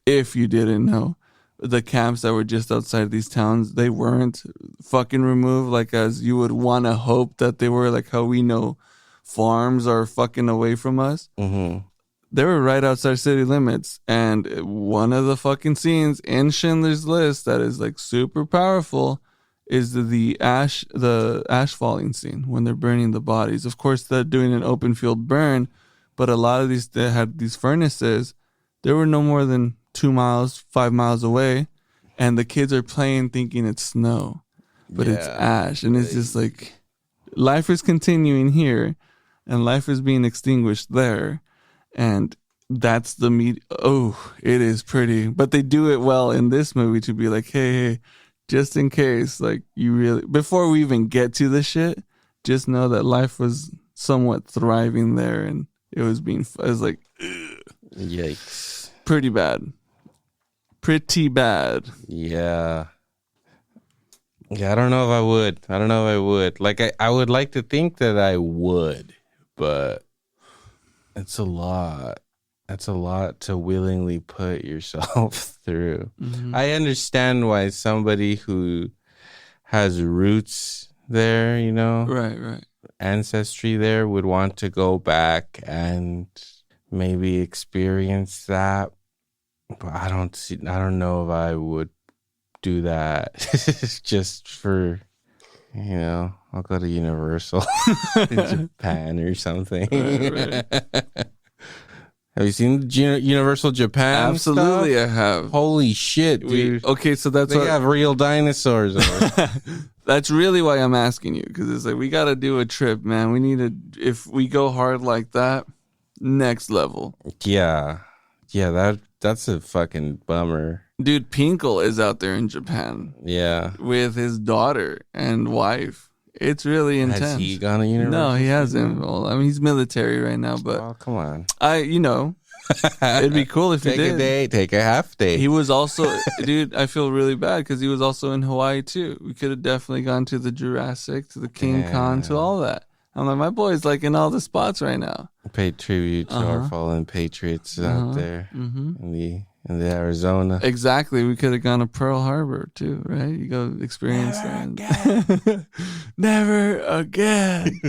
if you didn't know, the camps that were just outside these towns, they weren't fucking removed like as you would want to hope that they were, like how we know farms are fucking away from us. Mm-hmm. They were right outside city limits. And one of the fucking scenes in Schindler's List that is like super powerful is the ash falling scene when they're burning the bodies. Of course, they're doing an open field burn, but a lot of these, they had these furnaces. They were no more than 2 miles, 5 miles away, and the kids are playing thinking it's snow, but it's ash. And it's just like, life is continuing here, and life is being extinguished there. And that's the oh, it is pretty. But they do it well in this movie to be like, hey, just in case, like you really, before we even get to the shit, just know that life was somewhat thriving there, and it was like, ugh. Yikes. Pretty bad. Yeah. Yeah, I don't know if I would. Like, I would like to think that I would, but it's a lot. That's a lot to willingly put yourself through. Mm-hmm. I understand why somebody who has roots there, you know, right, ancestry there, would want to go back and maybe experience that. But I don't know if I would do that just for, you know, I'll go to Universal in Japan or something. Right. Have you seen Universal Japan? Absolutely, stuff? I have. Holy shit, dude. Okay, so that's they have real dinosaurs. That's really why I'm asking you, because it's like, we got to do a trip, man. We need to, if we go hard like that, next level. Yeah, that's a fucking bummer. Dude, Pinkle is out there in Japan. Yeah. With his daughter and wife. It's really intense. Has he gone to Universal? No, he hasn't. Well, I mean, he's military right now, but... Oh, come on. You know, It'd be cool if he Take did. a day, take a half day. He was also, dude, I feel really bad because he was also in Hawaii too. We could have definitely gone to the Jurassic, to the King Kong, to all that. I'm like, my boy's like in all the spots right now. Pay tribute to our fallen patriots out there in the Arizona. Exactly. We could have gone to Pearl Harbor too, right? You go experience that. Never again.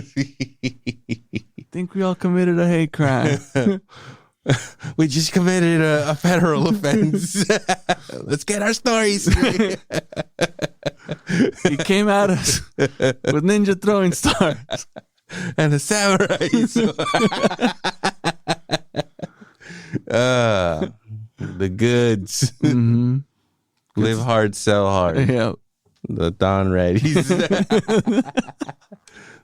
Think we all committed a hate crime. We just committed a federal offense. Let's get our stories straight. He came at us with ninja throwing stars. And the samurais. The goods. Mm-hmm. Live hard, sell hard. Yep. The Don Reddies.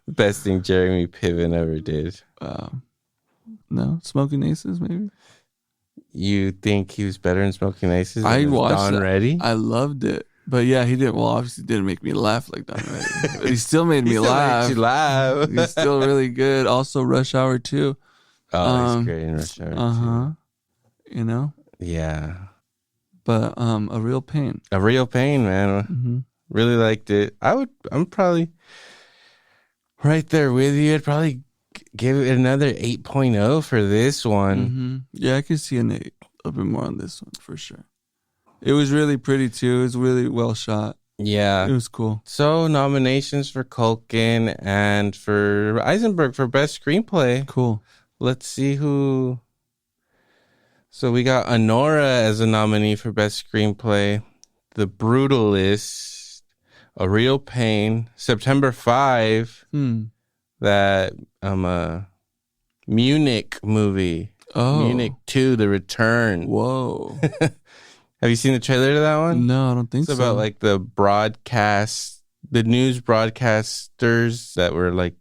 Best thing Jeremy Piven ever did. No, Smoking Aces, maybe. You think he was better in Smoking Aces than I watched Don that. Reddy? I loved it. But yeah, he didn't. Well, obviously didn't make me laugh like Don Reddy. But he still made me laugh. Makes you laugh. He's still really good. Also, Rush Hour 2. Oh, he's great in Rush Hour. You know? Yeah. But a real pain. A real pain, man. Mm-hmm. Really liked it. I'm probably right there with you. I'd probably give it another 8.0 for this one. Mm-hmm. Yeah, I could see an 8. A bit more on this one for sure. It was really pretty too. It was really well shot. Yeah. It was cool. So nominations for Culkin and for Eisenberg for best screenplay. Cool. Let's see who. So we got Honora as a nominee for best screenplay. The Brutalist, A Real Pain, September 5. That Munich movie. Oh. Munich 2, The Return. Whoa. Have you seen the trailer to that one? No, I don't think so. It's about like the news broadcasters that were like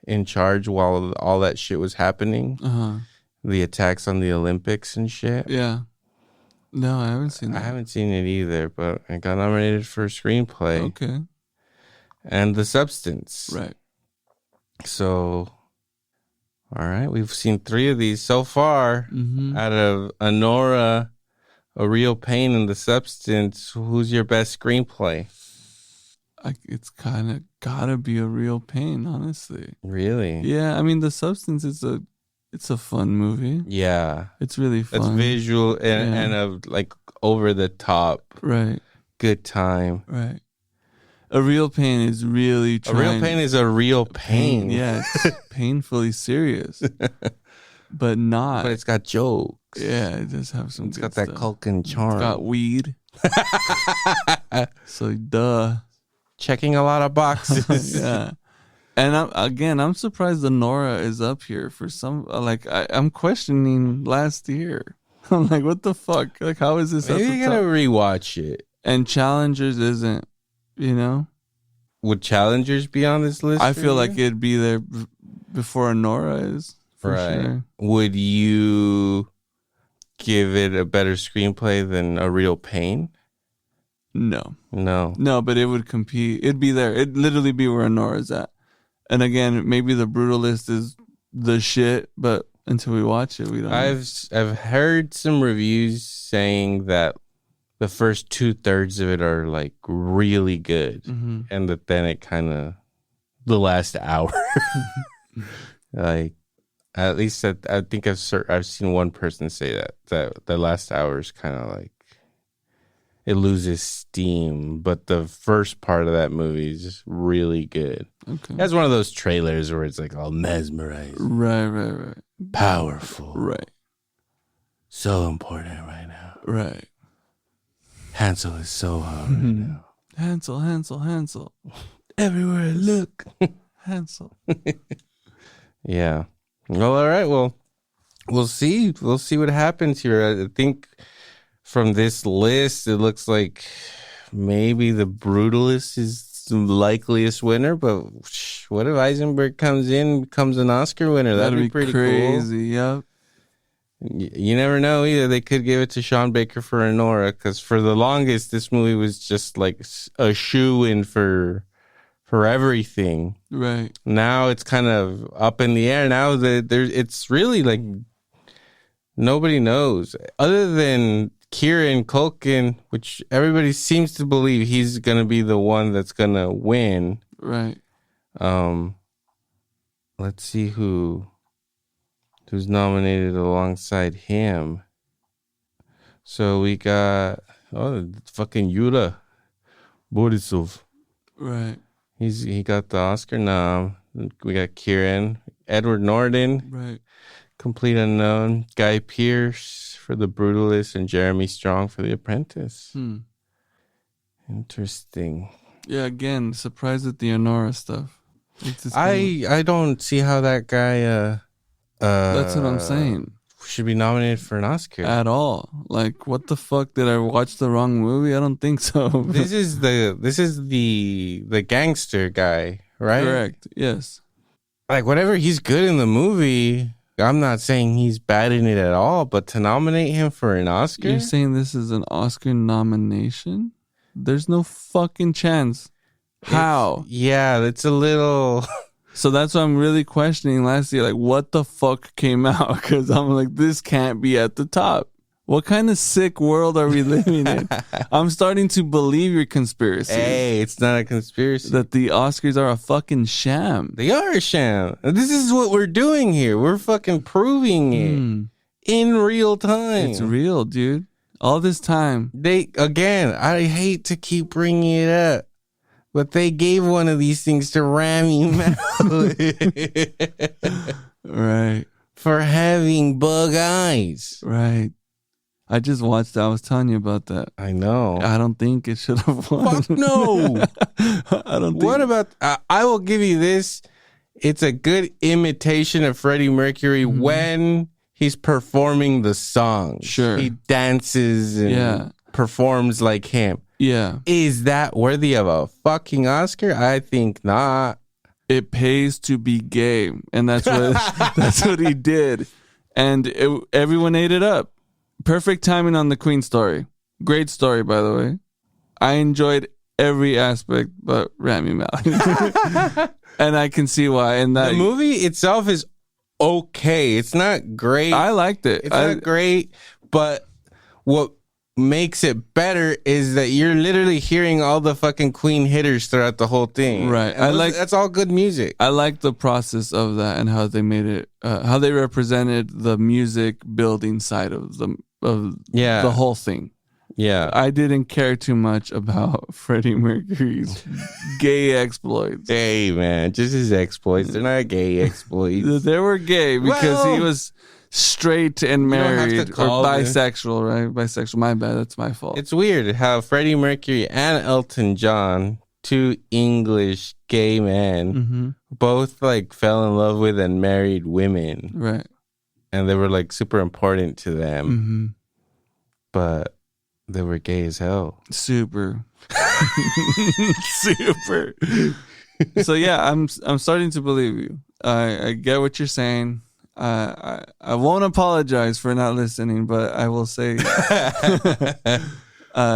in charge while all that shit was happening. The attacks on the Olympics and shit. Yeah. No, I haven't seen that. I haven't seen it either, but it got nominated for screenplay. Okay. And The Substance. Right. So, all right, we've seen 3 of these so far. Out of Honora, A Real Pain, and The Substance, who's your best screenplay? It's kind of gotta be A Real Pain, honestly. Really? Yeah, I mean, The Substance is it's a fun movie. Yeah. It's really fun. It's visual and a like over the top. Right. Good time. Right. A Real Pain is really trying. A Real Pain is a real pain. Yeah, it's painfully serious. But not. But it's got jokes. Yeah, it does have some It's good got that stuff. Culkin charm. It's got weed. So, duh. Checking a lot of boxes. Yeah. And I'm surprised the Nora is up here for some, like, I'm questioning last year. I'm like, what the fuck? Like, how is this Maybe up you the gotta top? rewatch it. And Challengers isn't, you know? Would Challengers be on this list? I for feel you? like it'd be there before Nora is, for sure. Would you give it a better screenplay than A Real Pain? No. No, but it would compete. It'd be there. It'd literally be where Nora's at. And again, maybe The Brutalist is the shit, but until we watch it, we don't know. I've heard some reviews saying that the first 2/3 of it are like really good, and that then it kind of the last hour, like at least I think I've seen one person say that the last hour is kind of like it loses steam, but the first part of that movie is just really good. Okay. That's one of those trailers where it's like all mesmerized, Right. powerful, Right. so important right now. Right. Hansel is so hard right now. Hansel. Everywhere I look. Hansel. Yeah. Well, all right. Well, we'll see. We'll see what happens here. I think from this list, it looks like maybe The Brutalist is the likeliest winner. But what if Eisenberg comes in and becomes an Oscar winner? That'd be pretty crazy. cool. Yep. You never know either. They could give it to Sean Baker for Honora, because for the longest, this movie was just like a shoe-in for everything. Right. Now it's kind of up in the air. Now it's really like Nobody knows. Other than Kieran Culkin, which everybody seems to believe he's going to be the one that's going to win. Right. Let's see who's nominated alongside him. So we got fucking Yura Borisov. Right. He got the Oscar nom. We got Kieran, Edward Norton, Right. Complete Unknown, Guy Pearce for The Brutalist, and Jeremy Strong for The Apprentice. Interesting. Yeah, again, surprised at the Honora stuff. I don't see how that guy that's what I'm saying. Should be nominated for an Oscar At all. Like, what the fuck? Did I watch the wrong movie? I don't think so. This is the gangster guy, right? Correct. Yes. Like, whatever, he's good in the movie. I'm not saying he's bad in it at all, but to nominate him for an Oscar? You're saying this is an Oscar nomination? There's no fucking chance. How? It's a little... So that's what I'm really questioning last year. Like, what the fuck came out? Because I'm like, this can't be at the top. What kind of sick world are we living in? I'm starting to believe your conspiracy. Hey, it's not a conspiracy. That the Oscars are a fucking sham. They are a sham. This is what we're doing here. We're fucking proving it in real time. It's real, dude. All this time. I hate to keep bringing it up, but they gave one of these things to Rami Malek. Right. For having bug eyes. Right. I just watched I was telling you about that. I know. I don't think it should have won. Fuck no. I don't think. What about... I will give you this. It's a good imitation of Freddie Mercury when he's performing the song. Sure. He dances and performs like him. Yeah. Is that worthy of a fucking Oscar? I think not. It pays to be gay, and that's what he did, and everyone ate it up. Perfect timing on the Queen story. Great story, by the way. I enjoyed every aspect but Rami Malek, and I can see why. And that the movie itself is okay. It's not great. I liked it. It's not great, but what makes it better is that you're literally hearing all the fucking Queen hitters throughout the whole thing. Right. That's all good music. I like the process of that and how they made it, how they represented the music building side of the whole thing. Yeah. I didn't care too much about Freddie Mercury's gay exploits. Hey, man, just his exploits. They're not gay exploits. They were gay because he was straight and married or bisexual, right? Bisexual. My bad. That's my fault. It's weird how Freddie Mercury and Elton John, two English gay men, both like fell in love with and married women. Right. And they were like super important to them. But they were gay as hell. Super. Super. So yeah, I'm starting to believe you. I get what you're saying. I won't apologize for not listening, but I will say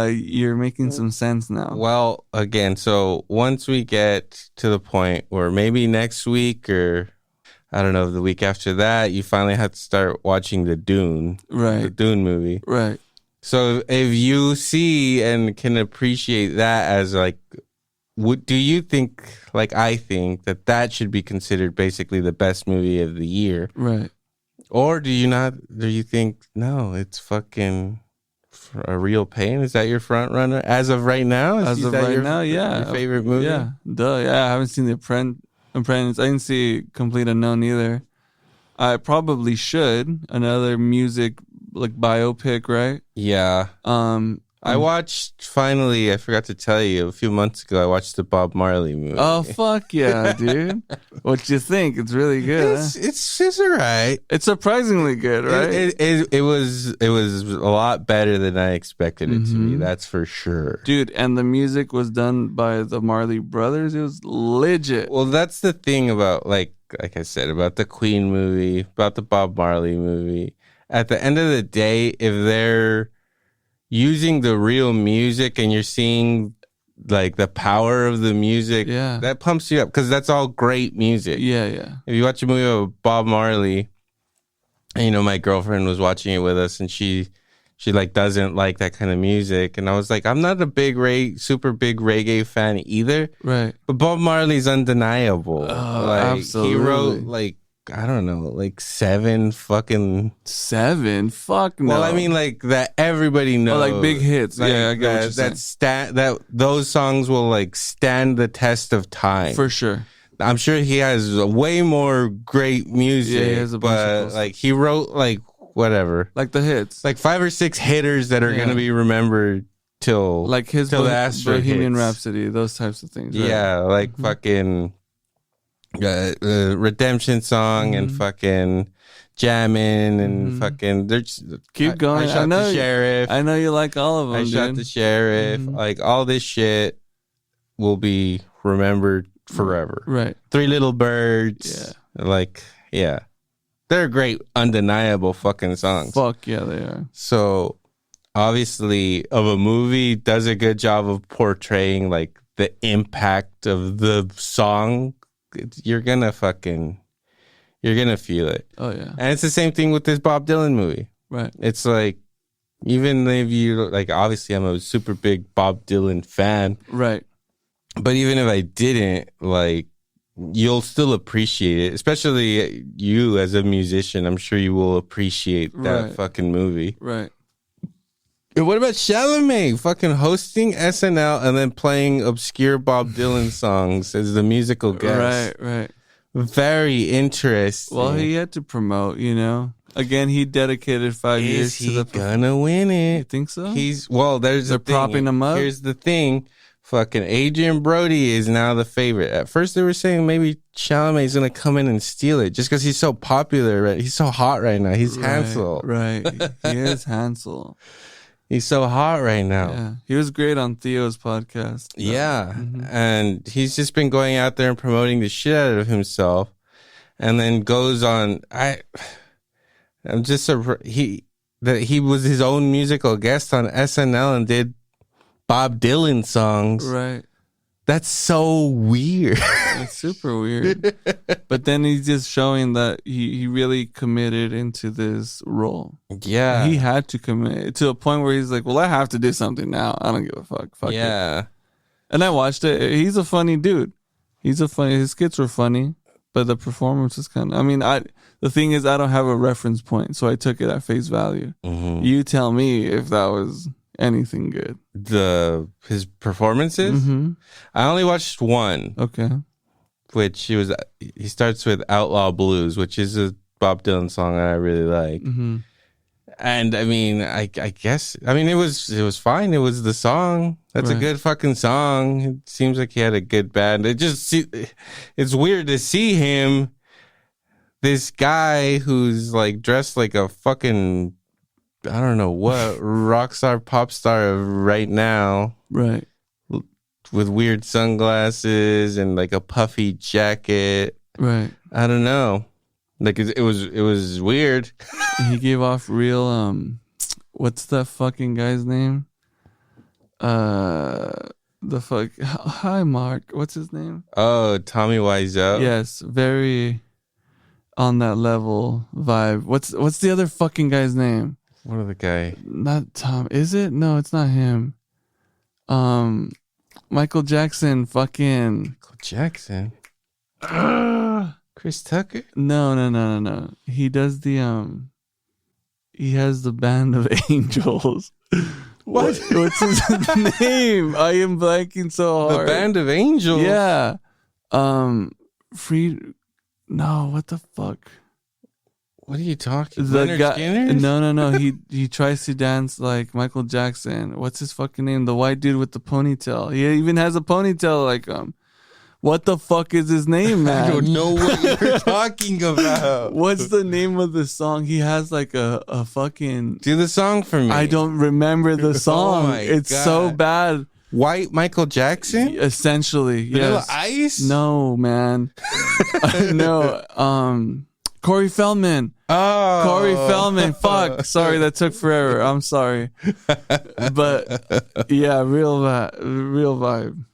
you're making some sense now. Well, again, so once we get to the point where maybe next week or I don't know, the week after that, you finally have to start watching the Dune movie. Right. So if you see and can appreciate that as like, do you think, like I think, that should be considered basically the best movie of the year? Right. Or do you think, no, it's fucking a real pain? Is that your front runner? As of right now? As of right now, yeah. Your favorite movie? Yeah. Duh. Yeah, I haven't seen The Apprentice. I didn't see Complete Unknown either. I probably should. Another music like biopic, right? Yeah. I watched, finally, I forgot to tell you, a few months ago, I watched the Bob Marley movie. Oh, fuck yeah, dude. What you think? It's really good. It's all right. It's surprisingly good, right? It was a lot better than I expected it to be, that's for sure. Dude, and the music was done by the Marley Brothers. It was legit. Well, that's the thing about, like I said, about the Queen movie, about the Bob Marley movie. At the end of the day, if they're using the real music and you're seeing like the power of the music, that pumps you up because that's all great music. Yeah. If you watch a movie of Bob Marley, And, my girlfriend was watching it with us, and she like doesn't like that kind of music. And I was like, I'm not a super big reggae fan either. Right. But Bob Marley's undeniable. Absolutely. He wrote I don't know, 7 fucking 7. Fuck no. Well, I mean, that everybody knows, big hits. Yeah, I get what you're saying. Those songs will stand the test of time For sure. I'm sure he has way more great music. Yeah, he has a bunch of he wrote whatever, the hits, 5 or 6 hitters that are gonna be remembered till his till the asteroid Bohemian hits. Rhapsody, those types of things. Right? Yeah, fucking Redemption Song and fucking Jammin' and fucking. Keep going. I shot the sheriff. I know you like all of them. I shot the sheriff. All this shit will be remembered forever. Right. 3 Little Birds. Yeah. They're great, undeniable fucking songs. Fuck yeah, they are. So, obviously, of a movie does a good job of portraying the impact of the song. You're gonna feel it. Oh yeah. And it's the same thing with this Bob Dylan movie. Right. It's even if you obviously I'm a super big Bob Dylan fan. Right. But even if I didn't, you'll still appreciate it, especially you as a musician. I'm sure you will appreciate that fucking movie. Right. And what about Chalamet fucking hosting SNL and then playing obscure Bob Dylan songs as the musical guest? Right. Very interesting. Well, he had to promote, Again, he dedicated 5 years to the. Is he gonna win it? You think so? They're propping him up. Here's the thing. Fucking Adrian Brody is now the favorite. At first, they were saying maybe Chalamet's gonna come in and steal it just because he's so popular. Right? He's so hot right now. He's Hansel. Right. He is Hansel. He's so hot right now. Yeah. He was great on Theo's podcast. Yeah. And he's just been going out there and promoting the shit out of himself, and then goes on. I'm just he was his own musical guest on SNL and did Bob Dylan songs. Right. That's so weird. It's super weird. But then he's just showing that he really committed into this role. Yeah. He had to commit to a point where he's like, well, I have to do something now. I don't give a fuck. Fuck it. And I watched it. He's a funny dude. His skits were funny, but the performance was kind of, the thing is, I don't have a reference point, so I took it at face value. You tell me if that was anything good. His performances? I only watched one. Okay. Which he starts with Outlaw Blues, which is a Bob Dylan song that I really like. And I guess it was fine. It was the song. That's a good fucking song. It seems like he had a good band. It's weird to see him, this guy who's dressed like a fucking, I don't know what, rock star, pop star right now. Right. With weird sunglasses and a puffy jacket. Right. I don't know. It was weird. He gave off real what's that fucking guy's name? Hi Mark. What's his name? Oh, Tommy Wiseau. Yes, very on that level vibe. What's the other fucking guy's name? What other guy? Not Tom. Is it? No, it's not him. Michael Jackson. Fucking Michael Jackson. Chris Tucker? No. He does the he has the Band of Angels. What's his name? I am blanking so hard. The Band of Angels? Yeah. No, what the fuck? What are you talking? The Leonard guy, Skinner? No. He tries to dance like Michael Jackson. What's his fucking name? The white dude with the ponytail. He even has a ponytail like What the fuck is his name, man? I don't know what you're talking about. What's the name of the song? He has a fucking... Do the song for me. I don't remember the song. Oh my it's God. so bad. White Michael Jackson? Essentially, Vanilla yes. Ice? No, man. No. Corey Feldman. Oh. Corey Feldman. Fuck. Sorry, that took forever. I'm sorry. But yeah, real vibe.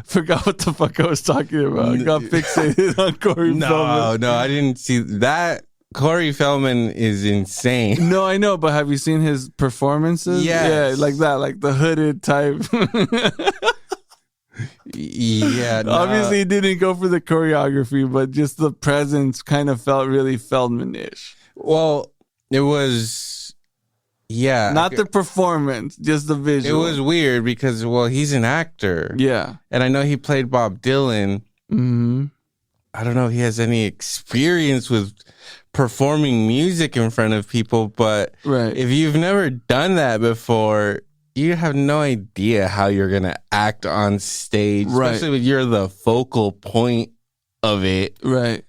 Forgot what the fuck I was talking about. I got fixated on Corey Feldman. No, I didn't see that. Corey Feldman is insane. No, I know, but have you seen his performances? Yes. Yeah, like that, like the hooded type. Yeah, no. Obviously, he didn't go for the choreography, but just the presence kind of felt really Feldman-ish. Well, it was, yeah. Not the performance, just the It visual. was weird because, well, he's an actor. Yeah. And I know he played Bob Dylan. Mm-hmm. I don't know if he has any experience with performing music in front of people, but Right. if you've never done that before, you have no idea how you're going to act on stage, Right. especially when you're the focal point of it. Right.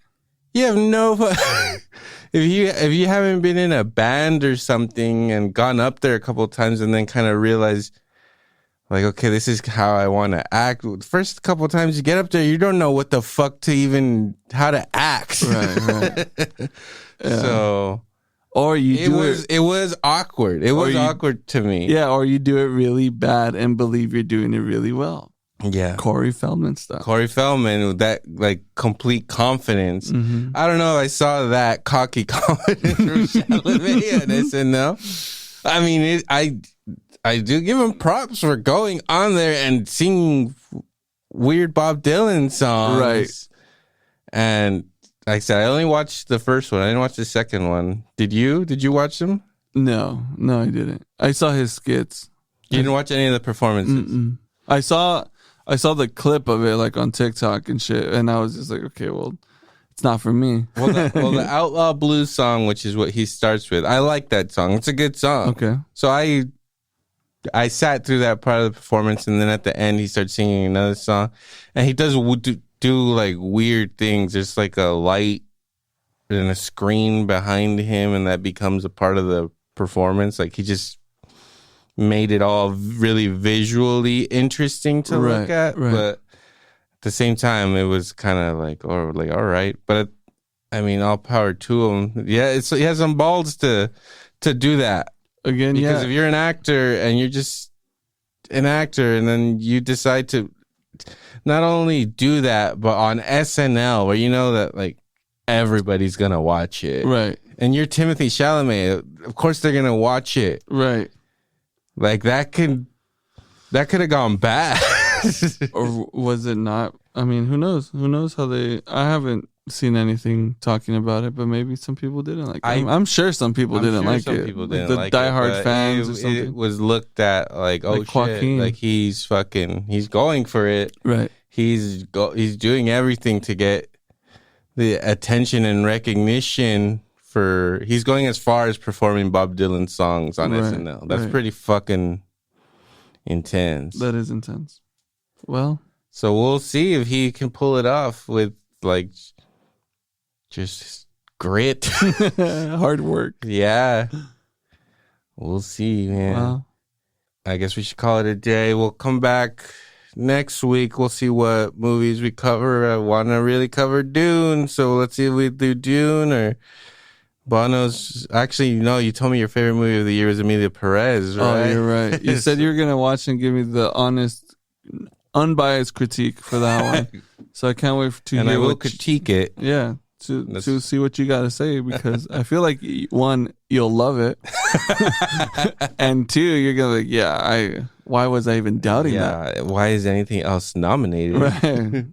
You have no if you haven't been in a band or something and gone up there a couple of times and then kind of realized, like, okay, this is how I want to act. First couple of times you get up there, you don't know what the fuck to even how to act. Right. Yeah. So, Or you do it. it was awkward. It was you- awkward to me. Yeah, or you do it really bad and believe you're doing it really well. Yeah. Corey Feldman stuff. Corey Feldman with that like complete confidence. Mm-hmm. I don't know if I saw that cocky confidence from Chalamet on SNL. I mean, I do give him props for going on there and singing weird Bob Dylan songs. Right. And like I said, I only watched the first one. I didn't watch the second one. Did you? Did you watch them? No, I didn't. I saw his skits. You didn't watch any of the performances? Mm-mm. I saw the clip of it like on TikTok and shit, and I was just like, okay, well, it's not for me. Well, the Outlaw Blues song, which is what he starts with, I like that song. It's a good song. Okay. So I sat through that part of the performance, and then at the end, he starts singing another song, and he does do like weird things. There's like a light and a screen behind him, and that becomes a part of the performance. Like he just made it all really visually interesting to look at, right. but at the same time, it was kind of like, all right. But I mean, all power to him. Yeah, he has some balls to do that. Again, Because yeah. if you're an actor and you're just an actor and then you decide to not only do that, but on SNL where you know that like everybody's going to watch it. Right. And you're Timothy Chalamet, of course they're going to watch it. Right. Like that could have gone bad. Or was it not? I mean, who knows? Who knows how they... I haven't seen anything talking about it, but maybe some people didn't like it. I'm sure some people didn't like some it. people Like didn't the like diehard it, fans or it something. was looked at like, oh Like shit, Joaquin. like he's going for it. Right. He's doing everything to get the attention and recognition for. He's going as far as performing Bob Dylan songs on Right, SNL. That's right. pretty fucking intense. That is intense. Well, So we'll see if he can pull it off with like just grit. hard work. Yeah, we'll see, man. Well, I guess we should call it a day. We'll come back next week. We'll see what movies we cover. I want to really cover Dune, so let's see if we do Dune or Bono's. Actually, no, you told me your favorite movie of the year was Emilia Perez, right? oh, you're right. You said you were gonna watch and give me the honest, unbiased critique for that one. So I can't wait to and hear I will what critique it. yeah, to see what you got to say, because I feel like one, you'll love it, and two, you're gonna be like, yeah, why was I even doubting that? Yeah, why is anything else nominated? Right.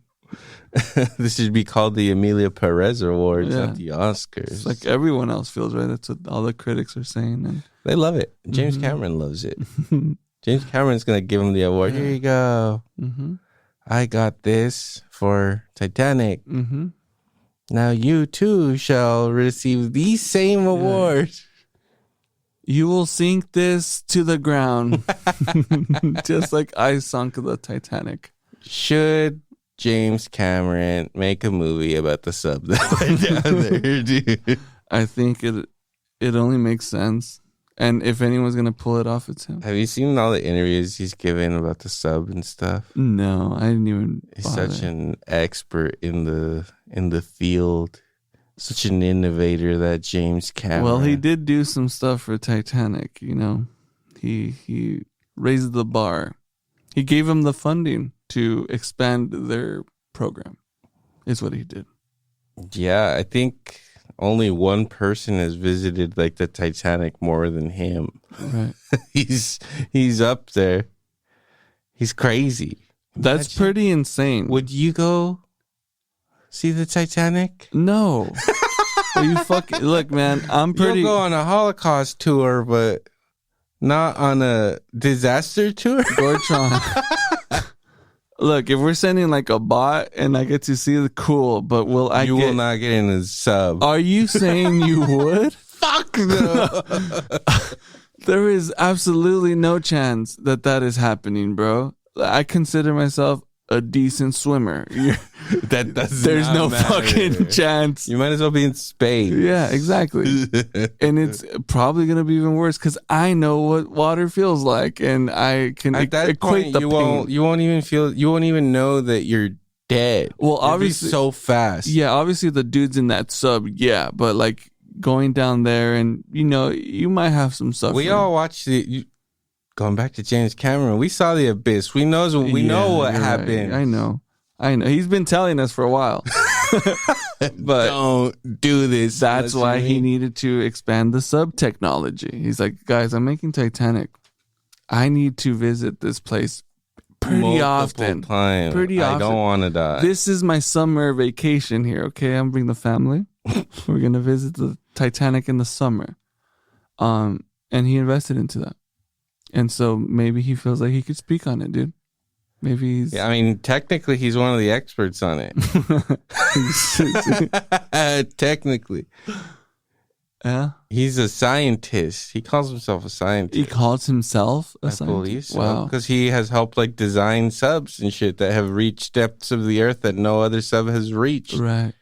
This should be called the Emilia Perez Awards, Yeah. not the Oscars. It's like everyone else feels, right? That's what all the critics are saying. And They love it. James Mm-hmm. Cameron loves it. James Cameron's gonna give him the award. Here you go. mm-hmm. I got this for Titanic. Mm-hmm. Now you too shall receive the same award. You will sink this to the ground, just like I sunk the Titanic. Should James Cameron make a movie about the sub that went down there, dude? I think it only makes sense, and if anyone's gonna pull it off, it's him. Have you seen all the interviews he's given about the sub and stuff? No, I didn't even. He's bother. such an expert in the field, such an innovator, that James Cameron. Well, he did do some stuff for Titanic. You know, he raised the bar. He gave him the funding to expand their program. Is what he did. Yeah, I think only one person has visited like the Titanic more than him. Right. He's up there. He's crazy. That's pretty insane. Would you go see the Titanic? No. Are you fucking look, man? I'm pretty. You'll go on a Holocaust tour, but not on a disaster tour. Gortron. Look, if we're sending like a bot and I get to see the cool, but will I? You will not get in a sub. Are you saying you would? Fuck no. There is absolutely no chance that is happening, bro. I consider myself a decent swimmer. There's no fucking chance. You might as well be in space. Yeah, exactly. And it's probably going to be even worse because I know what water feels like, and I can At that equate point, the you pain. you won't even know that you're dead. Well, It'd be obviously, so fast. yeah, obviously the dudes in that sub, yeah, but like going down there and you might have some suffering. We all watched going back to James Cameron. We saw the abyss. We know what you're happened. right. I know. He's been telling us for a while. But don't do this. that's why he needed to expand the sub technology. He's like, guys, I'm making Titanic. I need to visit this place pretty often. Times. Pretty often. I don't want to die. This is my summer vacation here. Okay, I'm bringing the family. We're gonna visit the Titanic in the summer. And he invested into that. And so maybe he feels like he could speak on it, dude. Maybe he's... Yeah, I mean, technically, he's one of the experts on it. Technically. Yeah? He's a scientist. He calls himself a scientist. He calls himself a I scientist? believe so. Wow. Because he has helped like design subs and shit that have reached depths of the earth that no other sub has reached. Right.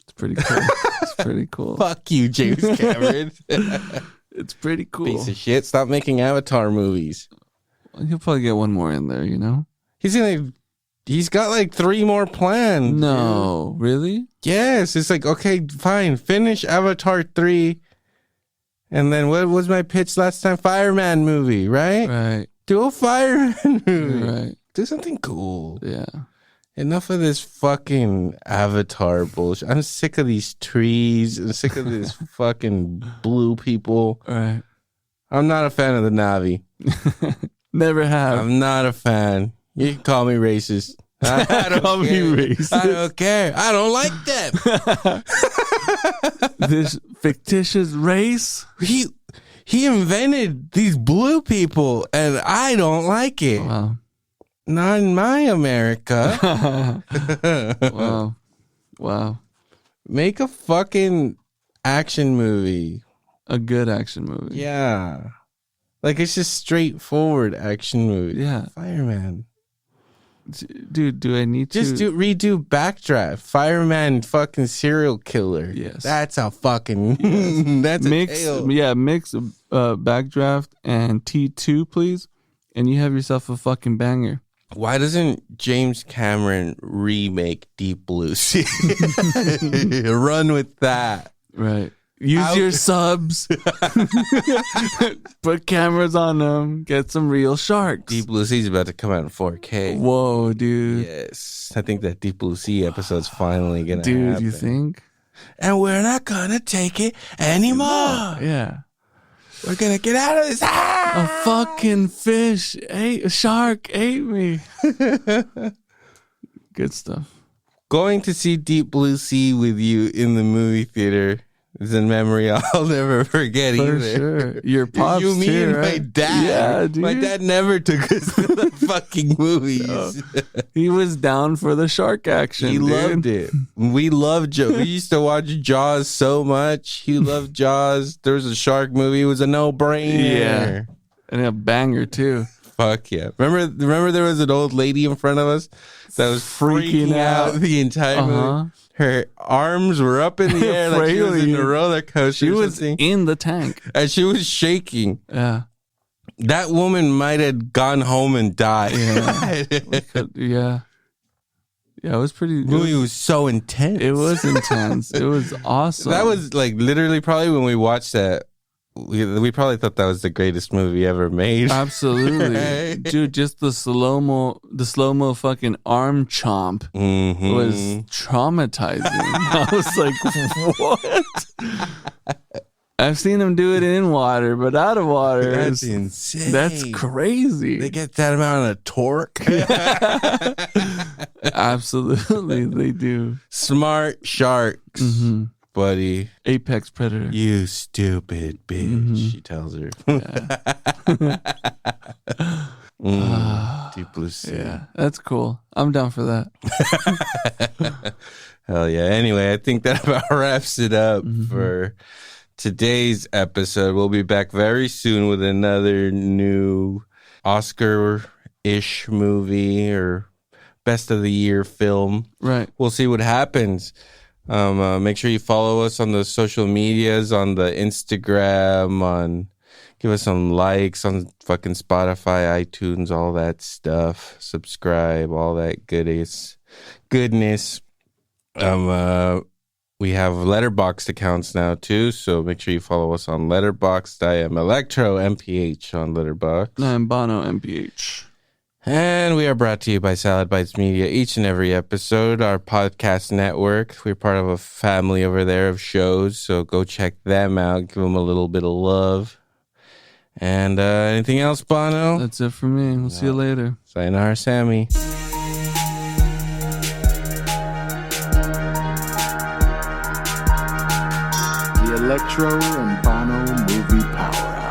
It's pretty cool. It's pretty cool. Fuck you, James Cameron. It's pretty cool. Piece of shit. Stop making Avatar movies. He'll probably get one more in there, He's got like 3 more planned. No, really? Yes. It's like, okay, fine. Finish Avatar 3. And then what was my pitch last time? Fireman movie, right? Right. Do a fireman movie. Right. Do something cool. Yeah. Enough of this fucking Avatar bullshit. I'm sick of these trees. I'm sick of this fucking blue people. Right. I'm not a fan of the Na'vi. Never have. I'm not a fan. You can call me racist. I don't Call me care. racist. I don't care. I don't like them. This fictitious race? He invented these blue people, and I don't like it. Wow. Not in my America. Wow. Wow. Make a fucking action movie. A good action movie. Yeah. Like, it's just straightforward action movie. Yeah. Fireman. Dude, do I need to... Just redo Backdraft. Fireman fucking serial killer. Yes. That's a fucking... That's a tale. Yeah, mix Backdraft and T2, please. And you have yourself a fucking banger. Why doesn't James Cameron remake Deep Blue Sea? Run with that. Right. Use your subs. Put cameras on them. Get some real sharks. Deep Blue Sea is about to come out in 4K. Whoa, dude. Yes. I think that Deep Blue Sea episode's finally going to Dude, happen. you think? And we're not going to take it anymore. Yeah. We're going to get out of this. A fucking fish a shark ate me. Good stuff. Going to see Deep Blue Sea with you in the movie theater is a memory I'll never forget For either. sure. Your pops You, me, too, and my right? dad. Yeah, dude. My dad never took us to the fucking movies. No. He was down for the shark action. He dude. loved it. We loved Jaws. We used to watch Jaws so much. He loved Jaws. There was a shark movie. It was a no-brainer. Yeah. And a banger too. Fuck yeah. Remember there was an old lady in front of us that was freaking out the entire movie. Her arms were up in the air like she was in a roller coaster. She was in the tank. And she was shaking. Yeah. That woman might have gone home and died. Yeah. Yeah, it was pretty... The movie was so intense. It was intense. It was awesome. That was like literally probably when we watched that we probably thought that was the greatest movie ever made. Absolutely. Right? Dude, just the slow-mo fucking arm chomp was traumatizing. I was like, what? I've seen them do it in water, but out of water, That's insane. That's crazy. They get that amount of torque. Absolutely, they do. Smart sharks, buddy. Apex predator. You stupid bitch, she tells her. Deep blue sea. Yeah, that's cool. I'm down for that. Hell yeah. Anyway, I think that about wraps it up for today's episode. We'll be back very soon with another new Oscar-ish movie or best of the year film. Right. We'll see what happens. Make sure you follow us on the social medias, on the Instagram, give us some likes on fucking Spotify, iTunes, all that stuff. Subscribe, all that goodness. We have Letterboxd accounts now too, so make sure you follow us on Letterboxd. I am Electro MPH on Letterboxd. I'm Bono MPH. And we are brought to you by Salad Bites Media each and every episode, our podcast network. We're part of a family over there of shows, so go check them out. Give them a little bit of love. And anything else, Bono? That's it for me. We'll see you later. Sayonara, Sammy. The Electro and Bono Movie Power Hour.